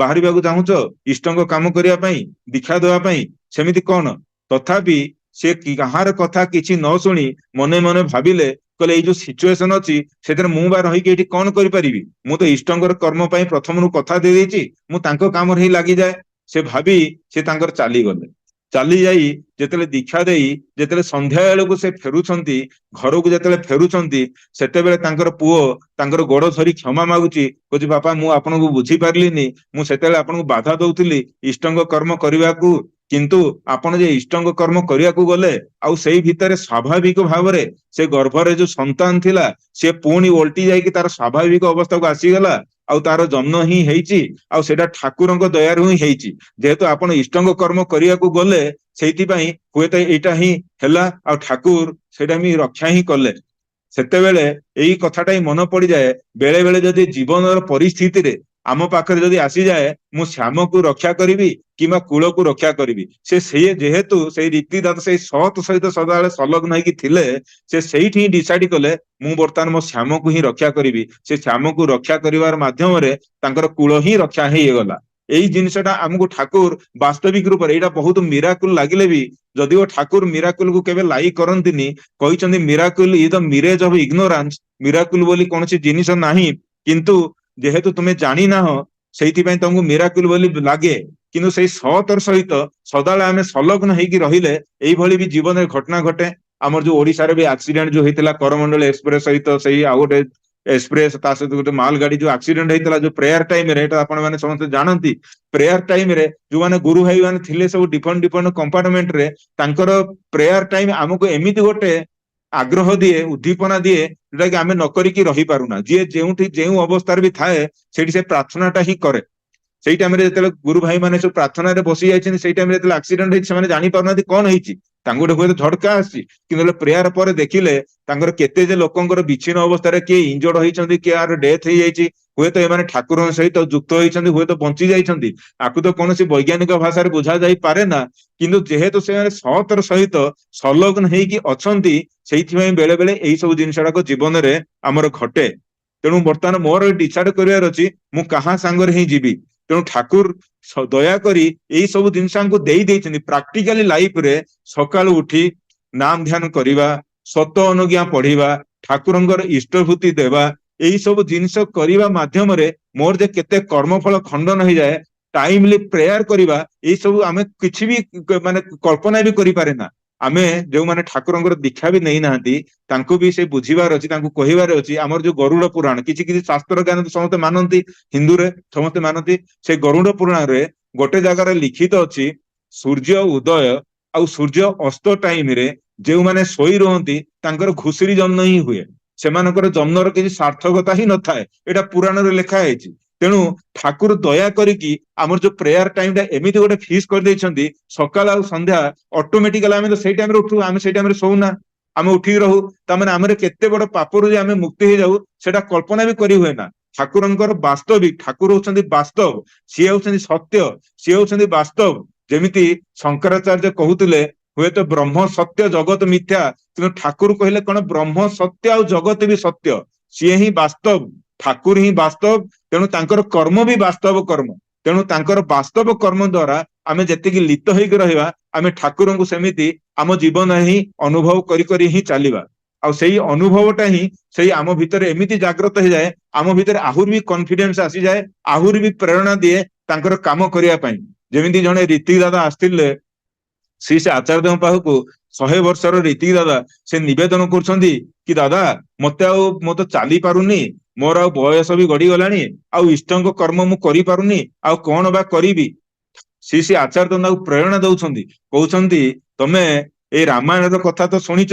ବାହାରିବାକୁ ଚାହୁଁଛ ଇଷ୍ଟଙ୍କ କାମ କରିବା ପାଇଁ, ଦୀକ୍ଷା ଦେବା ପାଇଁ, ସେମିତି କଣ? ତଥାପି ସେ କାହାର କଥା କିଛି ନ ଶୁଣି ମନେ ମନେ ଭାବିଲେ, କହିଲେ ଏଇ ଯୋଉ ସିଚୁଏସନ ଅଛି, ସେଥିରେ ମୁଁ ବା ରହିକି ଏଇଠି କଣ କରିପାରିବି? ମୁଁ ତ ଇଷ୍ଟଙ୍କର କର୍ମ ପାଇଁ ପ୍ରଥମରୁ କଥା ଦେଇଦେଇଛି, ମୁଁ ତାଙ୍କ କାମରେ ହିଁ ଲାଗିଯାଏ। ସେ ଭାବି ସେ ତାଙ୍କର ଚାଲିଗଲେ। ଚାଲି ଯାଇ ଯେତେବେଳେ ଦୀକ୍ଷା ଦେଇ ଯେତେବେଳେ ସନ୍ଧ୍ୟା ବେଳକୁ ସେ ଫେରୁଛନ୍ତି, ଘରକୁ ଯେତେବେଳେ ଫେରୁଛନ୍ତି, ସେତେବେଳେ ତାଙ୍କର ପୁଅ ତାଙ୍କର ଗୋଡ ଧରି କ୍ଷମା ମାଗୁଛି, କହୁଛି ବାପା ମୁଁ ଆପଣଙ୍କୁ ବୁଝିପାରିଲିନି, ମୁଁ ସେତେବେଳେ ଆପଣଙ୍କୁ ବାଧା ଦଉଥିଲି ଇଷ୍ଟଙ୍କ କର୍ମ କରିବାକୁ, କିନ୍ତୁ ଆପଣ ଯେ ଇଷ୍ଟଙ୍କ କର୍ମ କରିବାକୁ ଗଲେ ଆଉ ସେଇ ଭିତରେ ସ୍ୱାଭାବିକ ଭାବରେ ସେ ଗର୍ଭରେ ଯୋଉ ସନ୍ତାନ ଥିଲା ସେ ପୁଣି ଓଲଟି ଯାଇକି ତାର ସ୍ୱାଭାବିକ ଅବସ୍ଥାକୁ ଆସିଗଲା, ଆଉ ତାର ଜନ୍ମ ହିଁ ହେଇଛି, ଆଉ ସେଇଟା ଠାକୁରଙ୍କ ଦୟାରୁ ହିଁ ହେଇଛି। ଯେହେତୁ ଆପଣ ଇଷ୍ଟଙ୍କ କର୍ମ କରିବାକୁ ଗଲେ ସେଇଥିପାଇଁ ହୁଏତ ଏଇଟା ହିଁ ହେଲା, ଆଉ ଠାକୁର ସେଇଟା ହିଁ ରକ୍ଷା ହିଁ କଲେ। ସେତେବେଳେ ଏଇ କଥାଟା ହିଁ ମନେ ପଡିଯାଏ, ବେଳେ ବେଳେ ଯଦି ଜୀବନର ପରିସ୍ଥିତିରେ ଆମ ପାଖରେ ଯଦି ଆସିଯାଏ ମୁଁ ଶ୍ୟାମକୁ ରକ୍ଷା କରିବି କିମ୍ବା କୂଳକୁ ରକ୍ଷା କରିବି, ସିଏ ଯେହେତୁ ସେଇ ରୀତିଦାତ ସେଇ ସତ ସହିତ ସଦାବେଳେ ସଂଲଗ୍ନ ହେଇକି ଥିଲେ, ସେ ସେଇଠି ହିଁ ଡିସାଇଡ କଲେ ମୁଁ ବର୍ତ୍ତମାନ ମୋ ଶ୍ୟାମକୁ ହିଁ ରକ୍ଷା କରିବି। ସେ ଶ୍ୟାମକୁ ରକ୍ଷା କରିବାର ମାଧ୍ୟମରେ ତାଙ୍କର କୂଳ ହିଁ ରକ୍ଷା ହେଇଗଲା। ଏଇ ଜିନିଷଟା ଆମକୁ ଠାକୁର ବାସ୍ତବିକ ରୂପରେ ଏଇଟା ବହୁତ ମିରାକୁଲ ଲାଗିଲେ ବି, ଯଦିଓ ଠାକୁର ମିରାକୁଲକୁ କେବେ ଲାଇକ୍ କରନ୍ତିନି, କହିଛନ୍ତି miracle is the mirage of ignorance, miracle ବୋଲି କୌଣସି ଜିନିଷ ନାହିଁ, କିନ୍ତୁ ଯେହେତୁ ତୁମେ ଜାଣିନାହଁ ସେଇଥିପାଇଁ ତମକୁ ମିରାକୁଲ ବୋଲି ଲାଗେ। କିନ୍ତୁ ସେଇ ସତର ସହିତ ସଦାବେଳେ ଆମେ ସଂଲଗ୍ନ ହେଇକି ରହିଲେ ଏଇଭଳି ବି ଜୀବନରେ ଘଟଣା ଘଟେ। ଆମର ଯୋଉ ଓଡିଶାରେ ବି ଆକ୍ସିଡେଣ୍ଟ ଯୋଉ ହେଇଥିଲା କରମଣ୍ଡଳ ଏକ୍ସପ୍ରେସ ସହିତ, ସେଇ ଆଉ ଗୋଟେ ଏକ୍ସପ୍ରେସ ତା ସହିତ ଗୋଟେ ମାଲ ଗାଡି ଯୋଉ ଆକ୍ସିଡେଣ୍ଟ ହେଇଥିଲା ଯୋଉ ପ୍ରେୟାର ଟାଇମରେ, ଏଇଟା ଆପଣ ମାନେ ସମସ୍ତେ ଜାଣନ୍ତି। ପ୍ରେୟାର ଟାଇମରେ ଯୋଉମାନେ ଗୁରୁ ଭାଇ ମାନେ ଥିଲେ ସବୁ ଡିଫରେଣ୍ଟ ଡିଫରେଣ୍ଟ କମ୍ପାର୍ଟମେଣ୍ଟରେ, ତାଙ୍କର ପ୍ରେୟାର ଟାଇମ ଆମକୁ ଏମିତି ଗୋଟେ ଆଗ୍ରହ ଦିଏ, ଉଦ୍ଦୀପନା ଦିଏ, ଯୋଉଟା କି ଆମେ ନ କରିକି ରହିପାରୁନା। ଯିଏ ଯେଉଁଠି ଯେଉଁ ଅବସ୍ଥାରେ ବି ଥାଏ ସେଇଠି ସେ ପ୍ରାର୍ଥନାଟା ହିଁ କରେ। ସେଇ ଟାଇମରେ ଯେତେବେଳେ ଗୁରୁ ଭାଇ ମାନେ ସବୁ ପ୍ରାର୍ଥନାରେ ବସି ଯାଇଛନ୍ତି, ସେଇ ଟାଇମରେ ଯେତେବେଳେ ଆକ୍ସିଡେଣ୍ଟ ହେଇଛି ସେମାନେ ଜାଣିପାରୁନାହାନ୍ତି କଣ ହେଇଛି, ତାଙ୍କୁ ଗୋଟେ ହୁଏତ ଝଟକା ଆସିଛି, କିନ୍ତୁ ପ୍ରେୟାର ପରେ ଦେଖିଲେ ତାଙ୍କର କେତେ ଯେ ଲୋକଙ୍କର ବିଚ୍ଛିନ୍ନ ଅବସ୍ଥାରେ କିଏ ଇଞ୍ଜର୍ଡ ହେଇଛନ୍ତି, କିଏ ଆର ଡେଥ ହେଇଯାଇଛି, ହୁଏତ ଏମାନେ ଠାକୁରଙ୍କ ସହିତ ଯୁକ୍ତ ହେଇଛନ୍ତି, ହୁଏତ ବଞ୍ଚି ଯାଇଛନ୍ତି, ଆକୁ ତ କୌଣସି ବୈଜ୍ଞାନିକ ଭାଷାରେ ବୁଝା ଯାଇପାରେ ନା। କିନ୍ତୁ ଯେହେତୁ ସେମାନେ ସତର ସହିତ ସଂଲଗ୍ନ ହେଇକି ଅଛନ୍ତି, ସେଇଥିପାଇଁ ବେଳେ ବେଳେ ଏଇ ସବୁ ଜିନିଷ ଗୁଡାକ ଜୀବନରେ ଆମର ଘଟେ। ତେଣୁ ବର୍ତ୍ତମାନ ମୋର ଡିସାଇଡ କରିବାର ଅଛି ମୁଁ କାହା ସାଙ୍ଗରେ ହିଁ ଯିବି। ତେଣୁ ଠାକୁର ଦୟାକରି ଏଇ ସବୁ ଜିନିଷ ଆମକୁ ଦେଇଛନ୍ତି ପ୍ରାକ୍ଟିକାଲି ଲାଇଫରେ। ସକାଳୁ ଉଠି ନାମ ଧ୍ୟାନ କରିବା, ସତ ଅନୁଜ୍ଞା ପଢିବା, ଠାକୁରଙ୍କର ଇଷ୍ଟଭୂତି ଦେବା, ଏଇ ସବୁ ଜିନିଷ କରିବା ମାଧ୍ୟମରେ ମୋର ଯେ କେତେ କର୍ମଫଳ ଖଣ୍ଡନ ହେଇଯାଏ, ଟାଇମଲି ପ୍ରେୟାର କରିବା, ଏଇ ସବୁ ଆମେ କିଛି ବି ମାନେ କଳ୍ପନା ବି କରିପାରେ ନା। ଆମେ ଯୋଉମାନେ ଠାକୁରଙ୍କର ଦୀକ୍ଷା ବି ନେଇନାହାନ୍ତି ତାଙ୍କୁ ବି ସେ ବୁଝିବାର ଅଛି, ତାଙ୍କୁ କହିବାର ଅଛି। ଆମର ଯୋଉ ଗରୁଡ ପୁରାଣ, କିଛି କିଛି ଶାସ୍ତ୍ର ଜ୍ଞାନ ସମସ୍ତେ ମାନନ୍ତି, ହିନ୍ଦୁରେ ସମସ୍ତେ ମାନନ୍ତି। ସେ ଗରୁଡ ପୁରାଣରେ ଗୋଟେ ଜାଗାରେ ଲିଖିତ ଅଛି, ସୂର୍ଯ୍ୟ ଉଦୟ ଆଉ ସୂର୍ଯ୍ୟ ଅସ୍ତ ଟାଇମରେ ଯେଉଁମାନେ ଶୋଇ ରୁହନ୍ତି ତାଙ୍କର ଘୁଷୁରୀ ଜନ୍ମ ହିଁ ହୁଏ, ସେମାନଙ୍କର ଜନ୍ମର କିଛି ସାର୍ଥକତା ହିଁ ନଥାଏ, ଏଇଟା ପୁରାଣରେ ଲେଖା ହେଇଛି। ତେଣୁ ଠାକୁର ଦୟା କରିକି ଆମର ଯୋଉ ପ୍ରେୟାର ଟାଇମ ଟା ଏମିତି ଗୋଟେ ଫିକ୍ସ କରିଦେଇଛନ୍ତି, ସକାଳ ଆଉ ସନ୍ଧ୍ୟା ଅଟୋମେଟିକାଲି ଆମେ ତ ସେଇ ଟାଇମରେ ଉଠୁ, ଆମେ ସେଇ ଟାଇମରେ ଶୋଉନା, ଆମେ ଉଠିକି ରହୁ। ତାମାନେ ଆମର କେତେ ବଡ ପାପରୁ ଯେ ଆମେ ମୁକ୍ତି ହେଇଯାଉ ସେଟା କଳ୍ପନା ବି କରି ହୁଏ ନା। ଠାକୁରଙ୍କର ବାସ୍ତବିକ, ଠାକୁର ହଉଛନ୍ତି ବାସ୍ତବ, ସିଏ ହଉଛନ୍ତି ସତ୍ୟ, ସିଏ ହଉଛନ୍ତି ବାସ୍ତବ। ଯେମିତି ଶଙ୍କରାଚାର୍ଯ୍ୟ କହୁଥିଲେ ହୁଏତ ବ୍ରହ୍ମ ସତ୍ୟ ଜଗତ ମିଥ୍ୟା, କିନ୍ତୁ ଠାକୁର କହିଲେ କଣ ବ୍ରହ୍ମ ସତ୍ୟ ଆଉ ଜଗତ ବି ସତ୍ୟ, ସିଏ ହିଁ ବାସ୍ତବ, ଠାକୁର ହିଁ ବାସ୍ତବ। ତେଣୁ ତାଙ୍କର କର୍ମ ବି ବାସ୍ତବ କର୍ମ। ତେଣୁ ତାଙ୍କର ବାସ୍ତବ କର୍ମ ଦ୍ଵାରା ଆମେ ଯେତିକି ଲିପ୍ତ ହେଇକି ରହିବା, ଆମେ ଠାକୁରଙ୍କୁ ସେମିତି ଆମ ଜୀବନରେ ହିଁ ଅନୁଭବ କରି କରି ହିଁ ଚାଲିବା। ଆଉ ସେଇ ଅନୁଭବଟା ହିଁ ସେଇ ଆମ ଭିତରେ ଏମିତି ଜାଗ୍ରତ ହେଇଯାଏ, ଆମ ଭିତରେ ଆହୁରି ବି କନଫିଡେନ୍ସ ଆସିଯାଏ, ଆହୁରି ବି ପ୍ରେରଣା ଦିଏ ତାଙ୍କର କାମ କରିବା ପାଇଁ। ଯେମିତି ଜଣେ ରୀତି ଦାଦା ଆସିଥିଲେ ସେ ଆଚାର୍ଯ୍ୟଙ୍କ ପାଖକୁ, 100 ବର୍ଷର ରୀତି ଦାଦା, ସେ ନିବେଦନ କରୁଛନ୍ତି କି ଦାଦା ମୁଁ ତ ଚାଲି ପାରୁନି, ମୋର ଆଉ ବୟସ ବି ଗଡିଗଲାଣି, ଆଉ ଇଷ୍ଟଙ୍କ କର୍ମ ମୁଁ କରିପାରୁନି, ଆଉ କଣ ବା କରିବି। ସେ ଆଚାର୍ଯ୍ୟ ତାଙ୍କୁ ପ୍ରେରଣା ଦଉଛନ୍ତି, କହୁଛନ୍ତି ତମେ ଏଇ ରାମାୟଣର କଥା ତ ଶୁଣିଛ,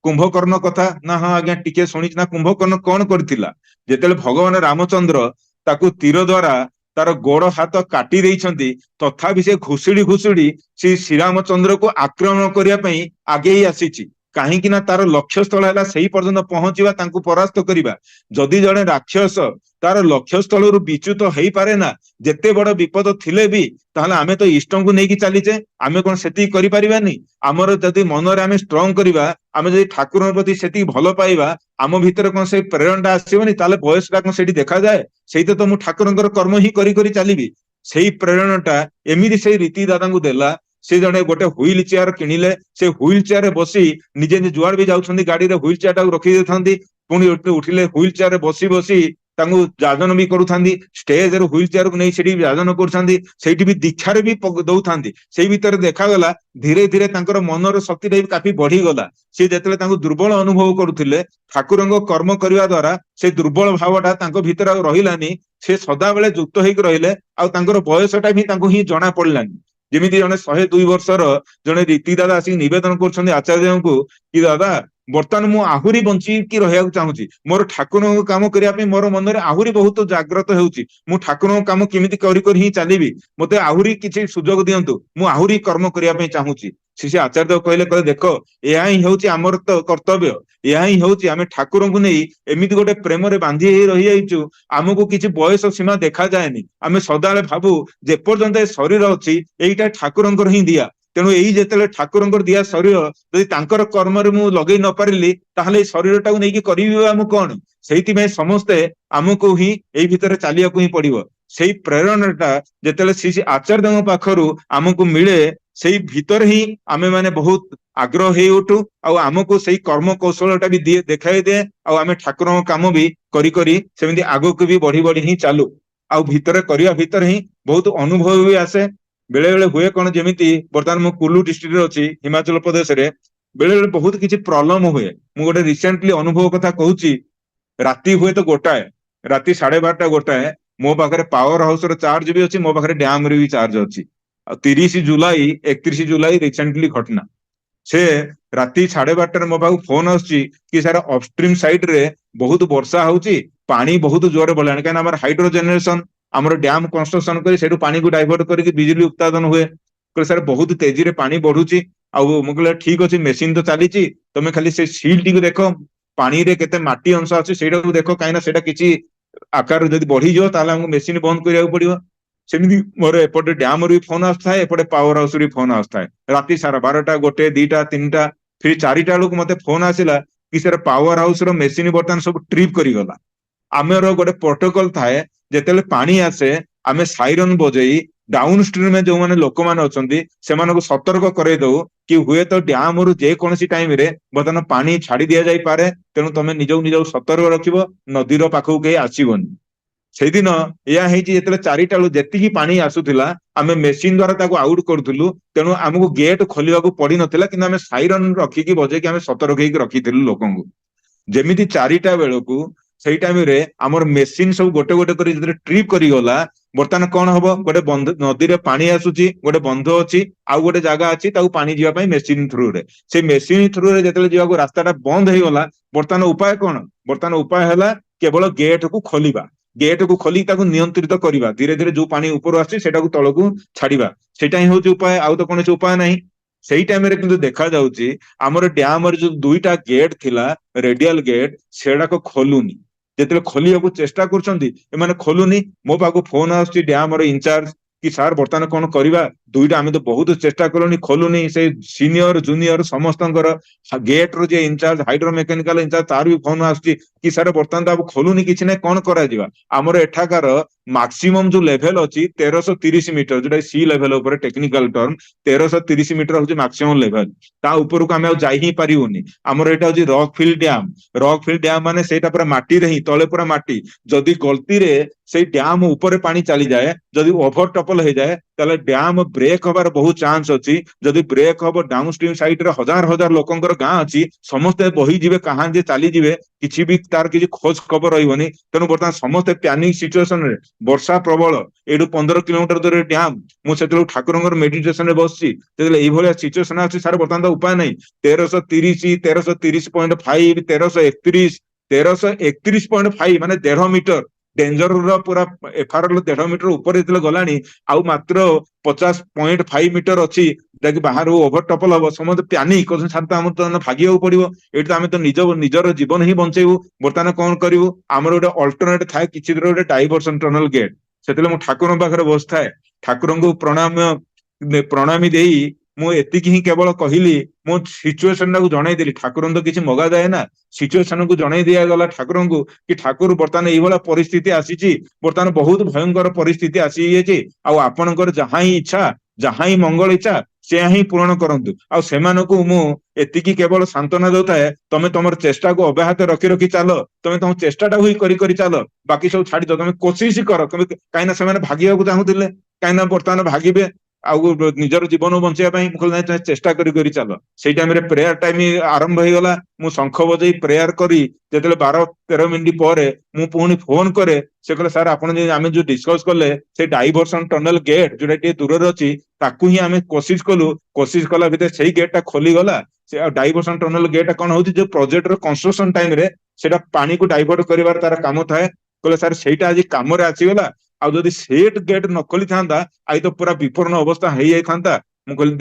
କୁମ୍ଭକର୍ଣ୍ଣ କଥା ନା? ହଁ ଆଜ୍ଞା ଟିକେ ଶୁଣିଛି। ନା କୁମ୍ଭକର୍ଣ୍ଣ କଣ କରିଥିଲା? ଯେତେବେଳେ ଭଗବାନ ରାମଚନ୍ଦ୍ର ତାକୁ ତୀର ଦ୍ଵାରା ତାର ଗୋଡ ହାତ କାଟି ଦେଇଛନ୍ତି, ତଥାପି ସେ ଘୁଷୁଡି ଘୁଷୁଡି ସେ ଶ୍ରୀରାମଚନ୍ଦ୍ରକୁ ଆକ୍ରମଣ କରିବା ପାଇଁ ଆଗେଇ ଆସିଛି। କାହିଁକି ନା ତାର ଲକ୍ଷ୍ୟସ୍ଥଳ ହେଲା ସେଇ ପର୍ଯ୍ୟନ୍ତ ପହଞ୍ଚିବା, ତାଙ୍କୁ ପରାସ୍ତ କରିବା। ଯଦି ଜଣେ ରାକ୍ଷସ ତାର ଲକ୍ଷ୍ୟସ୍ଥଳରୁ ବିଚ୍ୟୁତ ହେଇପାରେ ନା, ଯେତେ ବଡ ବିପଦ ଥିଲେ ବି, ତାହେଲେ ଆମେ ତ ଇଷ୍ଟଙ୍କୁ ନେଇକି ଚାଲିଛେ, ଆମେ କଣ ସେତିକି କରିପାରିବାନି? ଆମର ଯଦି ମନରେ ଆମେ ଷ୍ଟ୍ରଙ୍ଗ କରିବା, ଆମେ ଯଦି ଠାକୁରଙ୍କ ପ୍ରତି ସେତିକି ଭଲ ପାଇବା, ଆମ ଭିତରେ କଣ ସେଇ ପ୍ରେରଣାଟା ଆସିବନି? ତାହେଲେ ବୟସଟା କଣ ସେଠି ଦେଖାଯାଏ? ସେଇଟା ତ ମୁଁ ଠାକୁରଙ୍କର କର୍ମ ହିଁ କରି କରି ଚାଲିବି। ସେଇ ପ୍ରେରଣାଟା ଏମିତି ସେଇ ରୀତି ଦାଦାଙ୍କୁ ଦେଲା। ସେ ଜଣେ ଗୋଟେ ହୁଇଲ ଚେୟାର କିଣିଲେ, ସେ ହୁଇଲ ଚେୟାରରେ ବସି ନିଜେ ଯୁଆଡେ ବି ଯାଉଛନ୍ତି ଗାଡିରେ ହୁଇଲ ଚେୟାର ଟାକୁ ରଖି ଦେଇଥାନ୍ତି, ପୁଣି ଉଠିଲେ ହୁଇଲ ଚେୟାରରେ ବସି ବସି ତାଙ୍କୁ ଯାଜନ ବି କରୁଥାନ୍ତି, ଷ୍ଟେଜରେ ହ୍ୱିଲ ଚେୟାରକୁ ନେଇ ସେଠି ଯାଜନ କରୁଥାନ୍ତି, ସେଇଠି ବି ଦୀକ୍ଷାରେ ବି ଦଉଥାନ୍ତି। ସେଇ ଭିତରେ ଦେଖାଗଲା ଧୀରେ ଧୀରେ ତାଙ୍କର ମନର ଶକ୍ତିଟା ବି କାଫି ବଢିଗଲା। ସେ ଯେତେବେଳେ ତାଙ୍କୁ ଦୁର୍ବଳ ଅନୁଭବ କରୁଥିଲେ, ଠାକୁରଙ୍କ କର୍ମ କରିବା ଦ୍ଵାରା ସେ ଦୁର୍ବଳ ଭାବଟା ତାଙ୍କ ଭିତରେ ଆଉ ରହିଲାନି। ସେ ସଦାବେଳେ ଯୁକ୍ତ ହେଇକି ରହିଲେ, ଆଉ ତାଙ୍କର ବୟସଟା ବି ତାଙ୍କୁ ହିଁ ଜଣା ପଡିଲାନି। ଯେମିତି ଜଣେ 102 ବର୍ଷର ଜଣେ ରୀତି ଦାଦା ଆସିକି ନିବେଦନ କରୁଛନ୍ତି ଆଚାର୍ଯ୍ୟଙ୍କୁ କି ଦାଦା ବର୍ତ୍ତମାନ ମୁଁ ଆହୁରି ବଞ୍ଚିକି ରହିବାକୁ ଚାହୁଁଛି, ମୋର ଠାକୁରଙ୍କ କାମ କରିବା ପାଇଁ ମୋର ମନରେ ଆହୁରି ବହୁତ ଜାଗ୍ରତ ହେଉଛି, ମୁଁ ଠାକୁରଙ୍କ କାମ କେମିତି କରି କରି ହିଁ ଚାଲିବି, ମତେ ଆହୁରି କିଛି ସୁଯୋଗ ଦିଅନ୍ତୁ, ମୁଁ ଆହୁରି କର୍ମ କରିବା ପାଇଁ ଚାହୁଁଛି। ସେ ଆଚାର୍ଯ୍ୟ କହିଲେ ଦେଖ ଏହା ହିଁ ହେଉଛି ଆମର ତ କର୍ତ୍ତବ୍ୟ, ଏହା ହିଁ ହେଉଛି ଆମେ ଠାକୁରଙ୍କୁ ନେଇ ଏମିତି ଗୋଟେ ପ୍ରେମରେ ବାନ୍ଧି ହେଇ ରହିଯାଇଛୁ, ଆମକୁ କିଛି ବୟସ ସୀମା ଦେଖାଯାଏନି। ଆମେ ସଦାବେଳେ ଭାବୁ ଯେପର୍ଯ୍ୟନ୍ତ ଏ ଶରୀର ଅଛି ଏଇଟା ଠାକୁରଙ୍କର ହିଁ ଦିଆ, ତେଣୁ ଏଇ ଯେତେବେଳେ ଠାକୁରଙ୍କର ଦିଆ ଶରୀର ଯଦି ତାଙ୍କର କର୍ମରେ ମୁଁ ଲଗେଇ ନ ପାରିଲି, ତାହେଲେ ଏଇ ଶରୀରଟାକୁ ନେଇକି କରିବି ଆମକୁ କଣ? ସେଇଥିପାଇଁ ସମସ୍ତେ ଆମକୁ ହିଁ ଏଇ ଭିତରେ ଚାଲିବାକୁ ହିଁ ପଡିବ। ସେଇ ପ୍ରେରଣାଟା ଯେତେବେଳେ ଶ୍ରୀ ଶ୍ରୀ ଆଚାର୍ଯ୍ୟଙ୍କ ପାଖରୁ ଆମକୁ ମିଳେ, ସେଇ ଭିତରେ ହିଁ ଆମେ ମାନେ ବହୁତ ଆଗ୍ରହ ହେଇ ଉଠୁ, ଆଉ ଆମକୁ ସେଇ କର୍ମ କୌଶଳଟା ବି ଦେଖାଇ ଦିଏ, ଆଉ ଆମେ ଠାକୁରଙ୍କ କାମ ବି କରି କରି ସେମିତି ଆଗକୁ ବି ବଢି ବଢି ହିଁ ଚାଲୁ। ଆଉ ଭିତରେ କରିବା ଭିତରେ ହିଁ ବହୁତ ଅନୁଭବ ବି ଆସେ। ବେଳେ ବେଳେ ହୁଏ କଣ, ଯେମିତି ବର୍ତ୍ତମାନ ମୁଁ କୁଲୁ ଡିଷ୍ଟ୍ରିକ୍ଟରେ ଅଛି ହିମାଚଳ ପ୍ରଦେଶରେ, ବେଳେ ବେଳେ ବହୁତ କିଛି ପ୍ରୋବ୍ଲେମ ହୁଏ। ମୁଁ ଗୋଟେ ରିସେଣ୍ଟଲି ଅନୁଭବ କଥା କହୁଛି। ରାତି ହୁଏ ତ ଗୋଟାଏ, ରାତି 12:30 ଗୋଟାଏ, ମୋ ପାଖରେ ପାୱାର ହାଉସର ଚାର୍ଜ ବି ଅଛି, ମୋ ପାଖରେ ଡ୍ୟାମରେ ବି ଚାର୍ଜ ଅଛି। ଆଉ 30 ଜୁଲାଇ 31 ଜୁଲାଇ ରିସେଣ୍ଟଲି ଘଟଣା, ସେ ରାତି 12:30ରେ ମୋ ପାଖକୁ ଫୋନ ଆସୁଛି କି ସାର୍ ଅପଷ୍ଟ୍ରିମ ସାଇଡ୍ ରେ ବହୁତ ବର୍ଷା ହଉଛି, ପାଣି ବହୁତ ଜୋରରେ ବଢିଲାଣି, କାହିଁକିନା ଆମର ହାଇଡ୍ରୋ ଜେନେରେସନ, ଆମର ଡ୍ୟାମ କନଷ୍ଟ୍ରକ୍ସନ କରି ସେଠୁ ପାଣିକୁ ଡାଇଭର୍ଟ କରିକି ବିଜୁଳି ଉତ୍ପାଦନ ହୁଏ। କହିଲେ ସାର୍ ବହୁତ ତେଜିରେ ପାଣି ବଢୁଛି। ଆଉ ମୁଁ କହିଲେ ଠିକ ଅଛି, ମେସିନ ତ ଚାଲିଛି, ତମେ ଖାଲି ସେ ସିଲଟିକୁ ଦେଖ, ପାଣିରେ କେତେ ମାଟି ଅଂଶ ଅଛି ସେଇଟାକୁ ଦେଖ, କାହିଁକିନା ସେଇଟା କିଛି ଆକାରରେ ଯଦି ବଢିଯିବ ତାହେଲେ ଆମକୁ ମେସିନ ବନ୍ଦ କରିବାକୁ ପଡିବ। ସେମିତି ମୋର ଏପଟେ ଡ୍ୟାମରୁ ବି ଫୋନ ଆସୁଥାଏ, ଏପଟେ ପାୱାର ହାଉସରୁ ବି ଫୋନ ଆସୁଥାଏ, ରାତି ସାରା 12ଟା 1 2ଟା 3ଟା, ଫିର 4ଟା ବେଳକୁ ମତେ ଫୋନ ଆସିଲା କି ସାର୍ ପାୱାର ହାଉସର ମେସିନ ବର୍ତ୍ତମାନ ସବୁ ଟ୍ରିପ୍ କରିଗଲା। ଆମର ଗୋଟେ ପ୍ରୋଟୋକଲ ଥାଏ, ଯେତେବେଳେ ପାଣି ଆସେ ଆମେ ସାଇରନ ବଜେଇ ଡାଉନ ଷ୍ଟ୍ରିମରେ ଯୋଉମାନେ ଲୋକମାନେ ଅଛନ୍ତି ସେମାନଙ୍କୁ ସତର୍କ କରେଇ ଦଉ କି ହୁଏତ ଡ୍ୟାମରୁ ଯେକୌଣସି ଟାଇମରେ ବର୍ତ୍ତମାନ ପାଣି ଛାଡି ଦିଆଯାଇପାରେ, ତେଣୁ ତମେ ନିଜକୁ ନିଜକୁ ସତର୍କ ରଖିବ, ନଦୀର ପାଖକୁ କେହି ଆସିବନି। ସେଇଦିନ ଏହା ହେଇଛି, ଯେତେବେଳେ 4ଟା ବେଳୁ ଯେତିକି ପାଣି ଆସୁଥିଲା ଆମେ ମେସିନ ଦ୍ଵାରା ତାକୁ ଆଉଟ କରୁଥିଲୁ, ତେଣୁ ଆମକୁ ଗେଟ୍ ଖୋଲିବାକୁ ପଡିନଥିଲା, କିନ୍ତୁ ଆମେ ସାଇରନ ରଖିକି ବଜେଇକି ଆମେ ସତର୍କ ହେଇକି ରଖିଥିଲୁ ଲୋକଙ୍କୁ। ଯେମିତି 4ଟା ବେଳକୁ ସେଇ ଟାଇମରେ ଆମର ମେସିନ ସବୁ ଗୋଟେ ଗୋଟେ କରି ଯେତେବେଳେ ଟ୍ରିପ୍ କରିଗଲା, ବର୍ତ୍ତମାନ କଣ ହବ, ଗୋଟେ ବନ୍ଧ, ନଦୀରେ ପାଣି ଆସୁଛି, ଗୋଟେ ବନ୍ଧ ଅଛି, ଆଉ ଗୋଟେ ଜାଗା ଅଛି ତାକୁ ପାଣି ଯିବା ପାଇଁ ମେସିନ ଥ୍ରୁରେ, ସେଇ ମେସିନ ଥ୍ରୁରେ ଯେତେବେଳେ ଯିବାକୁ ରାସ୍ତାଟା ବନ୍ଦ ହେଇଗଲା, ବର୍ତ୍ତମାନ ଉପାୟ କଣ? ବର୍ତ୍ତମାନ ଉପାୟ ହେଲା କେବଳ ଗେଟକୁ ଖୋଲିବା, ଗେଟକୁ ଖୋଲି ତାକୁ ନିୟନ୍ତ୍ରିତ କରିବା, ଧୀରେ ଧୀରେ ଯୋଉ ପାଣି ଉପରୁ ଆସୁଛି ସେଟାକୁ ତଳକୁ ଛାଡିବା, ସେଇଟା ହିଁ ହଉଛି ଉପାୟ, ଆଉ ତ କୌଣସି ଉପାୟ ନାହିଁ। ସେଇ ଟାଇମରେ କିନ୍ତୁ ଦେଖାଯାଉଛି ଆମର ଡ୍ୟାମରେ ଯୋଉ 2ଟା ଗେଟ୍ ଥିଲା, ରେଡିଆଲ ଗେଟ୍, ସେଗୁଡାକ ଖୋଲୁନି। ଯେତେବେଳେ ଖୋଲିବାକୁ ଚେଷ୍ଟା କରୁଛନ୍ତି ଏମାନେ ଖୋଲୁନି। ମୋ ପାଖକୁ ଫୋନ ଆସୁଛି ଡ୍ୟାମର ଇନଚାର୍ଜ କି ସାର୍ ବର୍ତ୍ତମାନ କଣ କରିବା, 2ଟା ଆମେ ତ ବହୁତ ଚେଷ୍ଟା କଲୁନି, ଖୋଲୁନି। ସେ ସିନିୟର ଜୁନିୟର ସମସ୍ତଙ୍କର, ଗେଟ୍ ର ଯିଏ ଇନଚାର୍ଜ ହାଇଡ୍ରୋ ମେକାନିକାଲ ଇନଚାର୍ଜ ତାର ବି ଫୋନ ଆସୁଛି କି ସାର୍ ବର୍ତ୍ତମାନ ତ ଆଉ ଖୋଲୁନି, କିଛି ନାହିଁ, କଣ କରାଯିବା? ଆମର ଏଠାକାର ମାକ୍ସିମମ୍ ଯୋଉ ଲେଭେଲ ଅଛି 1330 ମିଟର, ଯୋଉଟା ସି ଲେଭେଲ ଉପରେ ଟେକ୍ନିକାଲ ଟର୍ମ, 1330 ମିଟର ହଉଛି ମାକ୍ସିମମ୍ ଲେଭେଲ। ତା ଉପରକୁ ଆମେ ଆଉ ଯାଇ ହିଁ ପାରିବୁନି। ଆମର ଏଇଟା ହଉଛି rock field dam. Rock field dam ମାନେ ସେଇଟା ପୁରା ମାଟିରେ ହିଁ, ତଳେ ପୁରା ମାଟି। ଯଦି ଗଲତିରେ ସେଇ ଡ୍ୟାମ ଉପରେ ପାଣି ଚାଲିଯାଏ, ଯଦି ଓଭର ଟପଲ ହେଇଯାଏ, ତାହେଲେ ଡ୍ୟାମ ବ୍ରେକ୍ ହବାର ବହୁତ ଚାନ୍ସ ଅଛି। ଯଦି ବ୍ରେକ୍ ହବ, ଡାଉନ ଷ୍ଟ୍ରିମ ସାଇଡରେ ହଜାର ହଜାର ଲୋକଙ୍କର ଗାଁ ଅଛି, ସମସ୍ତେ ବହିଯିବେ, କାହା ଯେ ଚାଲିଯିବେ, କିଛି ବି ତାର କିଛି ଖୋଜ ଖବର ରହିବନି। ତେଣୁ ବର୍ତ୍ତମାନ ସମସ୍ତେ ପ୍ୟାନିକ ସିଚୁଏସନରେ, ବର୍ଷା ପ୍ରବଳ, ଏଇଠୁ 15 କିଲୋମିଟର ଦୂରରେ ଡ୍ୟାମ। ମୁଁ ସେତେବେଳକୁ ଠାକୁରଙ୍କର ମେଡିଟେସନରେ ବସିଛି, ଯେତେବେଳେ ଏଇଭଳିଆ ସିଚୁଏସନ ଅଛି, ସାର୍ ବର୍ତ୍ତମାନ ତ ଉପାୟ ନାହିଁ, 1330, 1330.5, 1331.5 ମାନେ 1.5 ମିଟର ଡେଞ୍ଜର ର ପୁରା, ଏଫଆର 1.5 ମିଟର ଉପରେ ଯେତେବେଳେ ଗଲାଣି, ଆଉ ମାତ୍ର 50.5 ମିଟର ଅଛି ଯାହାକି ବାହାରୁ ଓଭର ଟପଲ ହବ, ସମସ୍ତେ ପ୍ୟାନିକ କରୁଛନ୍ତି, ସାର୍ ତ ଆମର ତ ଭାଗିବାକୁ ପଡିବ, ଏଇଠି ତ ଆମେ ତ ନିଜର ଜୀବନ ହିଁ ବଞ୍ଚେଇବୁ, ବର୍ତ୍ତମାନ କଣ କରିବୁ? ଆମର ଗୋଟେ ଅଲ୍ଟରନେଟ ଥାଏ, କିଛି ଦୂର ଗୋଟେ ଡାଇଭରସନ ଟନଲ ଗେଟ୍। ସେତେବେଳେ ମୁଁ ଠାକୁରଙ୍କ ପାଖରେ ବସିଥାଏ, ଠାକୁରଙ୍କୁ ପ୍ରଣାମୀ ଦେଇ ମୁଁ ଏତିକି ହିଁ କେବଳ କହିଲି, ମୁଁ ସିଚୁଏସନ ଟାକୁ ଜଣେଇଦେଲି, ଠାକୁରଙ୍କୁ ତ କିଛି ମଗାଯାଏ ନା, ସିଚୁଏସନକୁ ଜଣେଇ ଦିଆଗଲା ଠାକୁରଙ୍କୁ କି ଠାକୁର ବର୍ତ୍ତମାନ ଏଇଭଳିଆ ପରିସ୍ଥିତି ଆସିଛି, ବର୍ତ୍ତମାନ ବହୁତ ଭୟଙ୍କର ପରିସ୍ଥିତି ଆସିଯାଇଛି, ଆଉ ଆପଣଙ୍କର ଯାହା ହିଁ ଇଚ୍ଛା, ଯାହା ହିଁ ମଙ୍ଗଳ ଇଚ୍ଛା, ସେୟା ହିଁ ପୂରଣ କରନ୍ତୁ। ଆଉ ସେମାନଙ୍କୁ ମୁଁ ଏତିକି କେବଳ ସାନ୍ତ୍ୱନା ଦଉଥାଏ, ତମେ ତମର ଚେଷ୍ଟାକୁ ଅବ୍ୟାହତ ରଖି ରଖି ଚାଲ, ତମେ ତମ ଚେଷ୍ଟାଟାକୁ ହିଁ କରି କରି ଚାଲ, ବାକି ସବୁ ଛାଡିଦିଅ, ତମେ କୋସିସ କର। କାହିଁକିନା ସେମାନେ ଭାଗିବାକୁ ଚାହୁଁଥିଲେ, କାହିଁକିନା ବର୍ତ୍ତମାନ ଭାଗିବେ ଆଉ ନିଜର ଜୀବନ ବଞ୍ଚିବା ପାଇଁ। ମୁଁ କହିଲି ନାଇଁ, ତମେ ଚେଷ୍ଟା କରି କରି ଚାଲ। ସେଇ ଟାଇମରେ ପ୍ରେୟାର ଟାଇମ ଆରମ୍ଭ ହେଇଗଲା। ମୁଁ ଶଙ୍ଖ ବଜେଇ ପ୍ରେୟାର କରି ଯେତେବେଳେ 12-13 ମିନିଟ୍ ପରେ ମୁଁ ପୁଣି ଫୋନ କରେ, ସେ କହିଲେ ସାର୍ ଆପଣ ଆମେ ଯୋଉ ଡିସକସ କଲେ ସେ ଡାଇଭରସନ ଟନେଲ ଗେଟ୍ ଯୋଉଟା ଟିକେ ଦୂରରେ ଅଛି, ତାକୁ ହିଁ ଆମେ କୋସିସ କଲୁ। କୋସିସ କଲା ଭିତରେ ସେଇ ଗେଟ୍ ଟା ଖୋଲିଗଲା। ସେ ଡାଇଭରସନ ଟନେଲ ଗେଟ୍ ଟା କଣ ହଉଛି, ଯୋଉ ପ୍ରୋଜେକ୍ଟର କନଷ୍ଟ୍ରକ୍ସନ ଟାଇମରେ ସେଟା ପାଣିକୁ ଡାଇଭର୍ଟ କରିବାର ତାର କାମ ଥାଏ। କହିଲେ ସାର୍ ସେଇଟା ଆଜି କାମରେ ଆସିଗଲା, ଆଉ ଯଦି ସେଟ୍ ଗେଟ୍ ନ ଖୋଲିଥାନ୍ତା ଆଇ ତ ପୁରା ବିପନ୍ନ ଅବସ୍ଥା ହେଇଯାଇଥାନ୍ତା। ମୁଁ କହିଲି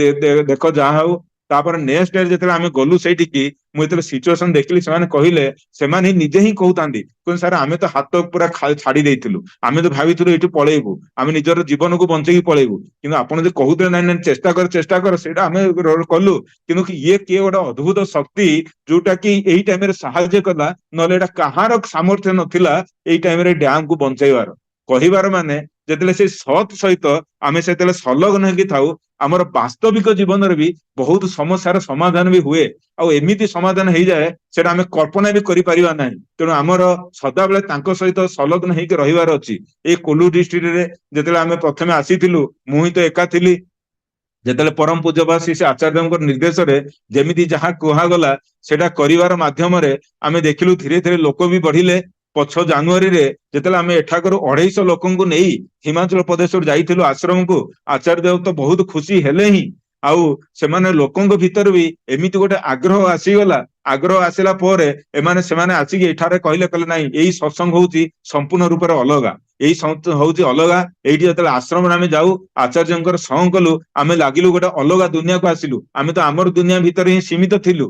ଦେଖ ଯାହା ହଉ। ତାପରେ ନେକ୍ସଟ ଡେ ଯେତେବେଳେ ଆମେ ଗଲୁ ସେଇଠିକି, ମୁଁ ଯେତେବେଳେ ସିଚୁଏସନ ଦେଖିଲି, ସେମାନେ କହିଲେ, ସେମାନେ ନିଜେ ହିଁ କହୁଥାନ୍ତି, କହିଲେ ସାର୍ ଆମେ ତ ହାତ ପୁରା ଛାଡି ଦେଇଥିଲୁ, ଆମେ ତ ଭାବିଥିଲୁ ଏଇଠୁ ପଳେଇବୁ, ଆମେ ନିଜର ଜୀବନକୁ ବଞ୍ଚେଇକି ପଳେଇବୁ, କିନ୍ତୁ ଆପଣ ଯଦି କହୁଥିଲେ ନାଇଁ ନାଇଁ ଚେଷ୍ଟା କର, ସେଇଟା ଆମେ କଲୁ। କିନ୍ତୁ ଇଏ କିଏ ଗୋଟେ ଅଦ୍ଭୁତ ଶକ୍ତି ଯୋଉଟା କି ଏଇ ଟାଇମରେ ସାହାଯ୍ୟ କଲା, ନହେଲେ ଏଇଟା କାହାର ସାମର୍ଥ୍ୟ ନଥିଲା ଏଇ ଟାଇମରେ ଡ୍ୟାମକୁ ବଞ୍ଚେଇବାର। କହିବାର ମାନେ ଯେତେବେଳେ ସେ ସତ୍ ସହିତ ଆମେ ସେତେବେଳେ ସଂଲଗ୍ନ ହେଇକି ଥାଉ, ଆମର ବାସ୍ତବିକ ଜୀବନରେ ବି ବହୁତ ସମସ୍ୟାର ସମାଧାନ ବି ହୁଏ। ଆଉ ଏମିତି ସମାଧାନ ହେଇଯାଏ ସେଟା ଆମେ କଳ୍ପନା ବି କରିପାରିବା ନାହିଁ। ତେଣୁ ଆମର ସଦାବେଳେ ତାଙ୍କ ସହିତ ସଂଲଗ୍ନ ହେଇକି ରହିବାର ଅଛି। ଏଇ କୁଲୁ ଡିଷ୍ଟ୍ରିକ୍ଟରେ ଯେତେବେଳେ ଆମେ ପ୍ରଥମେ ଆସିଥିଲୁ, ମୁଁ ହିଁ ତ ଏକା ଥିଲି। ଯେତେବେଳେ ପରମ ପୂଜ୍ୟବାସୀ ସେ ଆଚାର୍ଯ୍ୟଙ୍କ ନିର୍ଦ୍ଦେଶରେ ଯେମିତି ଯାହା କୁହାଗଲା ସେଟା କରିବାର ମାଧ୍ୟମରେ ଆମେ ଦେଖିଲୁ ଧୀରେ ଧୀରେ ଲୋକ ବି ବଢିଲେ। ପଛ ଜାନୁଆରୀରେ ଯେତେବେଳେ ଆମେ ଏଠାକରୁ 250 ଲୋକଙ୍କୁ ନେଇ ହିମାଚଳ ପ୍ରଦେଶରୁ ଯାଇଥିଲୁ ଆଶ୍ରମକୁ, ଆଚାର୍ଯ୍ୟ ତ ବହୁତ ଖୁସି ହେଲେ ହିଁ, ଆଉ ସେମାନେ ଲୋକଙ୍କ ଭିତରେ ବି ଏମିତି ଗୋଟେ ଆଗ୍ରହ ଆସିଗଲା। ଆଗ୍ରହ ଆସିଲା ପରେ ସେମାନେ ଆସିକି ଏଠାରେ କହିଲେ ନାଇଁ ଏଇ ସତ୍ସଙ୍ଗ ହଉଛି ସମ୍ପୂର୍ଣ୍ଣ ରୂପରେ ଅଲଗା, ଏଇ ହଉଛି ଅଲଗା। ଏଇଠି ଯେତେବେଳେ ଆଶ୍ରମରେ ଆମେ ଯାଉ ଆଚାର୍ଯ୍ୟଙ୍କର ସଙ୍ଗ କଲୁ, ଆମେ ଲାଗିଲୁ ଗୋଟେ ଅଲଗା ଦୁନିଆକୁ ଆସିଲୁ। ଆମେ ତ ଆମର ଦୁନିଆ ଭିତରେ ହିଁ ସୀମିତ ଥିଲୁ।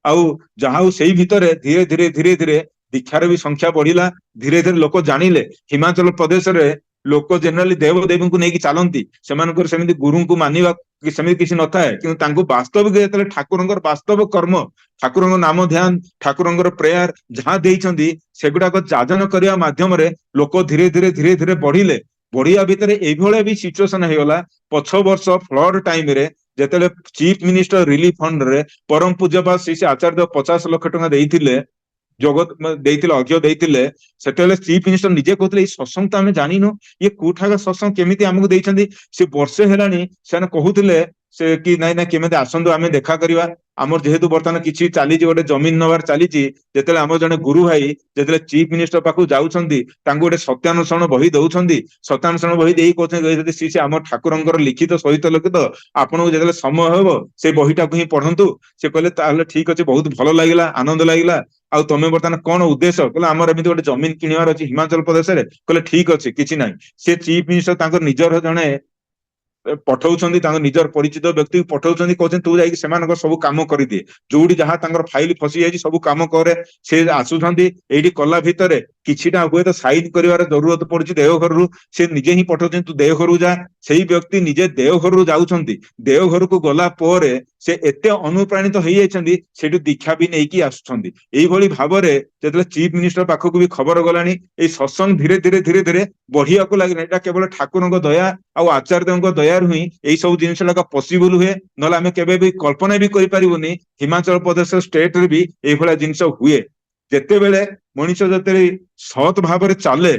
ଆଉ ଯାହା ହଉ ସେଇ ଭିତରେ ଧୀରେ ଧୀରେ ଧୀରେ ଧୀରେ ଦୀକ୍ଷାର ବି ସଂଖ୍ୟା ବଢିଲା। ଧୀରେ ଧୀରେ ଲୋକ ଜାଣିଲେ ହିମାଚଳ ପ୍ରଦେଶରେ ଲୋକ ଜେନେରାଲି ଦେବ ଦେବୀଙ୍କୁ ନେଇକି ଚାଲନ୍ତି, ସେମାନଙ୍କର ସେମିତି ଗୁରୁଙ୍କୁ ମାନିବା ସେମିତି କିଛି ନଥାଏ। କିନ୍ତୁ ତାଙ୍କୁ ବାସ୍ତବିକ ଯେତେବେଳେ ଠାକୁରଙ୍କର ବାସ୍ତବ କର୍ମ, ଠାକୁରଙ୍କ ନାମ ଧ୍ୟାନ, ଠାକୁରଙ୍କର ପ୍ରେୟାର ଯାହା ଦେଇଛନ୍ତି ସେଗୁଡାକ ଯାଜନ କରିବା ମାଧ୍ୟମରେ ଲୋକ ଧୀରେ ଧୀରେ ଧୀରେ ଧୀରେ ବଢିଲେ। ବଢିବା ଭିତରେ ଏଇଭଳିଆ ବି ସିଚୁଏସନ ହେଇଗଲା, ପଛ ବର୍ଷ ଫ୍ଲଡ ଟାଇମରେ ଯେତେବେଳେ ଚିଫ ମିନିଷ୍ଟର ରିଲିଫ ଫଣ୍ଡରେ ପରମ ପୂଜ୍ୟପାତ ଶ୍ରୀ ଆଚାର୍ଯ୍ୟ 50 ଲକ୍ଷ ଟଙ୍କା ଦେଇଥିଲେ, ଜଗତ ଦେଇଥିଲେ, ଅର୍ଘ୍ୟ ଦେଇଥିଲେ, ସେତେବେଳେ ଚିଫ ମିନିଷ୍ଟର ନିଜେ କହୁଥିଲେ ଏଇ ସତ୍ସଙ୍ଗ ତ ଆମେ ଜାଣିନୁ, ଇଏ କୋଉଠାକ ସତ୍ସଙ୍ଗ କେମିତି ଆମକୁ ଦେଇଛନ୍ତି। ସେ ବର୍ଷେ ହେଲାଣି ସେମାନେ କହୁଥିଲେ ସେ କି ନାଇଁ ନାଇଁ କେମିତି ଆସନ୍ତୁ ଆମେ ଦେଖା କରିବା। ଆମର ଯେହେତୁ ବର୍ତ୍ତମାନ କିଛି ଚାଲିଛି, ଗୋଟେ ଜମିନ ନେବାର ଚାଲିଛି, ଯେତେବେଳେ ଆମର ଜଣେ ଗୁରୁ ଭାଇ ଯେତେବେଳେ ଚିଫ ମିନିଷ୍ଟର ପାଖକୁ ଯାଉଛନ୍ତି, ତାଙ୍କୁ ଗୋଟେ ସତ୍ୟାନୁସରଣ ବହି ଦଉଛନ୍ତି, ସତ୍ୟାନୁସରଣ ବହି ଦେଇ କହୁଛନ୍ତି ସେ ଆମ ଠାକୁରଙ୍କର ଲିଖିତ ସହିତ ଲିଖିତ, ଆପଣଙ୍କୁ ଯେତେବେଳେ ସମୟ ହବ ସେ ବହିଟାକୁ ହିଁ ପଢନ୍ତୁ। ସେ କହିଲେ ତାହେଲେ ଠିକ ଅଛି, ବହୁତ ଭଲ ଲାଗିଲା, ଆନନ୍ଦ ଲାଗିଲା। ଆଉ ତମେ ବର୍ତ୍ତମାନ କଣ ଉଦ୍ଦେଶ୍ୟ? କହିଲେ ଆମର ଏମିତି ଗୋଟେ ଜମିନ କିଣିବାର ଅଛି ହିମାଚଳ ପ୍ରଦେଶରେ। କହିଲେ ଠିକ ଅଛି, କିଛି ନାହିଁ। ସେ ଚିଫ ମିନିଷ୍ଟର ତାଙ୍କର ନିଜର ଜଣେ ପଠଉଛନ୍ତି, ତାଙ୍କ ନିଜର ପରିଚିତ ବ୍ୟକ୍ତିକୁ ପଠଉଛନ୍ତି, କହୁଛନ୍ତି ତୁ ଯାଇକି ସେମାନଙ୍କ ସବୁ କାମ କରିଦିଏ, ଯୋଉଠି ଯାହା ତାଙ୍କର ଫାଇଲ ଫସି ଯାଇଛି ସବୁ କାମ କରେ। ସେ ଆସୁଛନ୍ତି, ଏଇଠି କଲା ଭିତରେ କିଛିଟା ହୁଏତ ସାଇନ କରିବାର ଜରୁରତ ପଡୁଛି ଦେଓଘରରୁ, ସେ ନିଜେ ହିଁ ପଠଉଛନ୍ତି ତୁ ଦେଓଘରକୁ ଯା। ସେଇ ବ୍ୟକ୍ତି ନିଜେ ଦେଓଘରରୁ ଯାଉଛନ୍ତି। ଦେଓଘରକୁ ଗଲା ପରେ ସେ ଏତେ ଅନୁପ୍ରାଣିତ ହେଇଯାଇଛନ୍ତି, ସେଠୁ ଦୀକ୍ଷା ବି ନେଇକି ଆସୁଛନ୍ତି। ଏଇଭଳି ଭାବରେ ଯେତେବେଳେ ଚିଫ ମିନିଷ୍ଟର ପାଖକୁ ବି ଖବର ଗଲାଣି, ଏଇ ସତ୍ସଙ୍ଗ ଧୀରେ ଧୀରେ ଧୀରେ ଧୀରେ ବଢିବାକୁ ଲାଗିଲା। ଏଇଟା କେବଳ ଠାକୁରଙ୍କ ଦୟା ଆଉ ଆଚାର୍ଯ୍ୟଙ୍କ ଦୟାରୁ ହିଁ ଏଇ ସବୁ ଜିନିଷ ଗୁଡାକ ପସିବୁଲ ହୁଏ, ନହେଲେ ଆମେ କେବେ ବି କଳ୍ପନା ବି କରିପାରିବୁନି ହିମାଚଳ ପ୍ରଦେଶ ଷ୍ଟେଟରେ ବି ଏଇଭଳିଆ ଜିନିଷ ହୁଏ। ଯେତେବେଳେ ମଣିଷ ଯେତେବେଳେ ସତ୍ ଭାବରେ ଚାଲେ,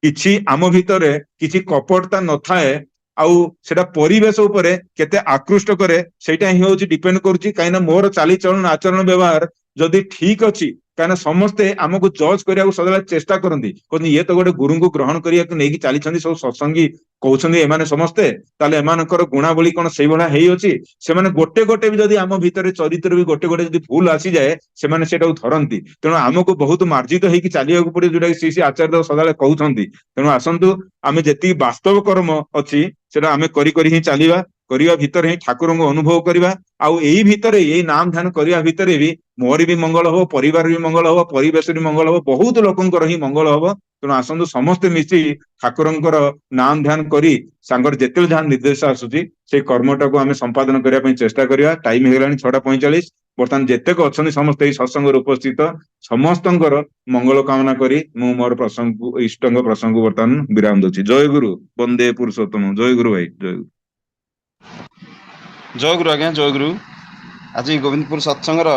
କିଛି ଆମ ଭିତରେ କିଛି କପଟତା ନଥାଏ, ଆଉ ସେଟା ପରିବେଶ ଉପରେ କେତେ ଆକୃଷ୍ଟ କରେ ସେଇଟା ହିଁ ହଉଛି ଡିପେଣ୍ଡ କରୁଛି। କାହିଁକିନା ମୋର ଚାଲିଚଳନ ଆଚରଣ ବ୍ୟବହାର ଯଦି ଠିକ ଅଛି, କାହିଁକିନା ସମସ୍ତେ ଆମକୁ ଜଜ କରିବାକୁ ସଦାବେଳେ ଚେଷ୍ଟା କରନ୍ତି, କହନ୍ତି ଇଏ ତ ଗୋଟେ ଗୁରୁଙ୍କୁ ଗ୍ରହଣ କରିବାକୁ ନେଇକି ଚାଲିଛନ୍ତି ସବୁ ସତ୍ସଙ୍ଗୀ, କହୁଛନ୍ତି ଏମାନେ ସମସ୍ତେ, ତାହେଲେ ଏମାନଙ୍କର ଗୁଣାବଳୀ କଣ ସେଇଭଳିଆ ହେଇଅଛି। ସେମାନେ ଗୋଟେ ଗୋଟେ ବି ଯଦି ଆମ ଭିତରେ ଚରିତ୍ର ବି ଗୋଟେ ଗୋଟେ ଯଦି ଭୁଲ ଆସିଯାଏ, ସେମାନେ ସେଟାକୁ ଧରନ୍ତି। ତେଣୁ ଆମକୁ ବହୁତ ମାର୍ଜିତ ହେଇକି ଚାଲିବାକୁ ପଡେ, ଯୋଉଟା କି ଶ୍ରୀ ଆଚାର୍ଯ୍ୟ ସଦାବେଳେ କହୁଛନ୍ତି। ତେଣୁ ଆସନ୍ତୁ ଆମେ ଯେତିକି ବାସ୍ତବ କର୍ମ ଅଛି ସେଟା ଆମେ କରି କରି ହିଁ ଚାଲିବା, କରିବା ଭିତରେ ହିଁ ଠାକୁରଙ୍କୁ ଅନୁଭବ କରିବା। ଆଉ ଏଇ ଭିତରେ ଏଇ ନାମ ଧ୍ୟାନ କରିବା ଭିତରେ ବି ମୋର ବି ମଙ୍ଗଳ ହବ, ପରିବାର ବି ମଙ୍ଗଳ ହବ, ପରିବେଶ ବି ମଙ୍ଗଳ ହବ, ବହୁତ ଲୋକଙ୍କର ହିଁ ମଙ୍ଗଳ ହବ। ତେଣୁ ଆସନ୍ତୁ ସମସ୍ତେ ମିଶି ଠାକୁରଙ୍କର ନାମ ଧ୍ୟାନ କରି ସାଙ୍ଗର ଯେତେବେଳେ ଯାହା ନିର୍ଦ୍ଦେଶ ଆସୁଛି ସେଇ କର୍ମଟାକୁ ଆମେ ସମ୍ପାଦନ କରିବା ପାଇଁ ଚେଷ୍ଟା କରିବା। ଟାଇମ ହେଇଗଲାଣି 6:45। ବର୍ତ୍ତମାନ ଯେତେକ ଅଛନ୍ତି ସମସ୍ତେ ଏଇ ସତ୍ସଙ୍ଗରେ ଉପସ୍ଥିତ, ସମସ୍ତଙ୍କର ମଙ୍ଗଳ କାମନା କରି ମୁଁ ମୋର ପ୍ରସଙ୍ଗକୁ ଇଷ୍ଟଙ୍କ ପ୍ରସଙ୍ଗକୁ ବର୍ତ୍ତମାନ ବିରାମ ଦଉଛି। ଜୟ ଗୁରୁ, ବନ୍ଦେ ପୁରୁଷୋତ୍ତମ। ଜୟ ଗୁରୁ ଭାଇ, ଜୟ ଗୁରୁ। ଜୟଗୁରୁ ଆଜ୍ଞା ଜୟଗୁରୁ। ଆଜି ଗୋବିନ୍ଦପୁର ସତ୍ସଙ୍ଗର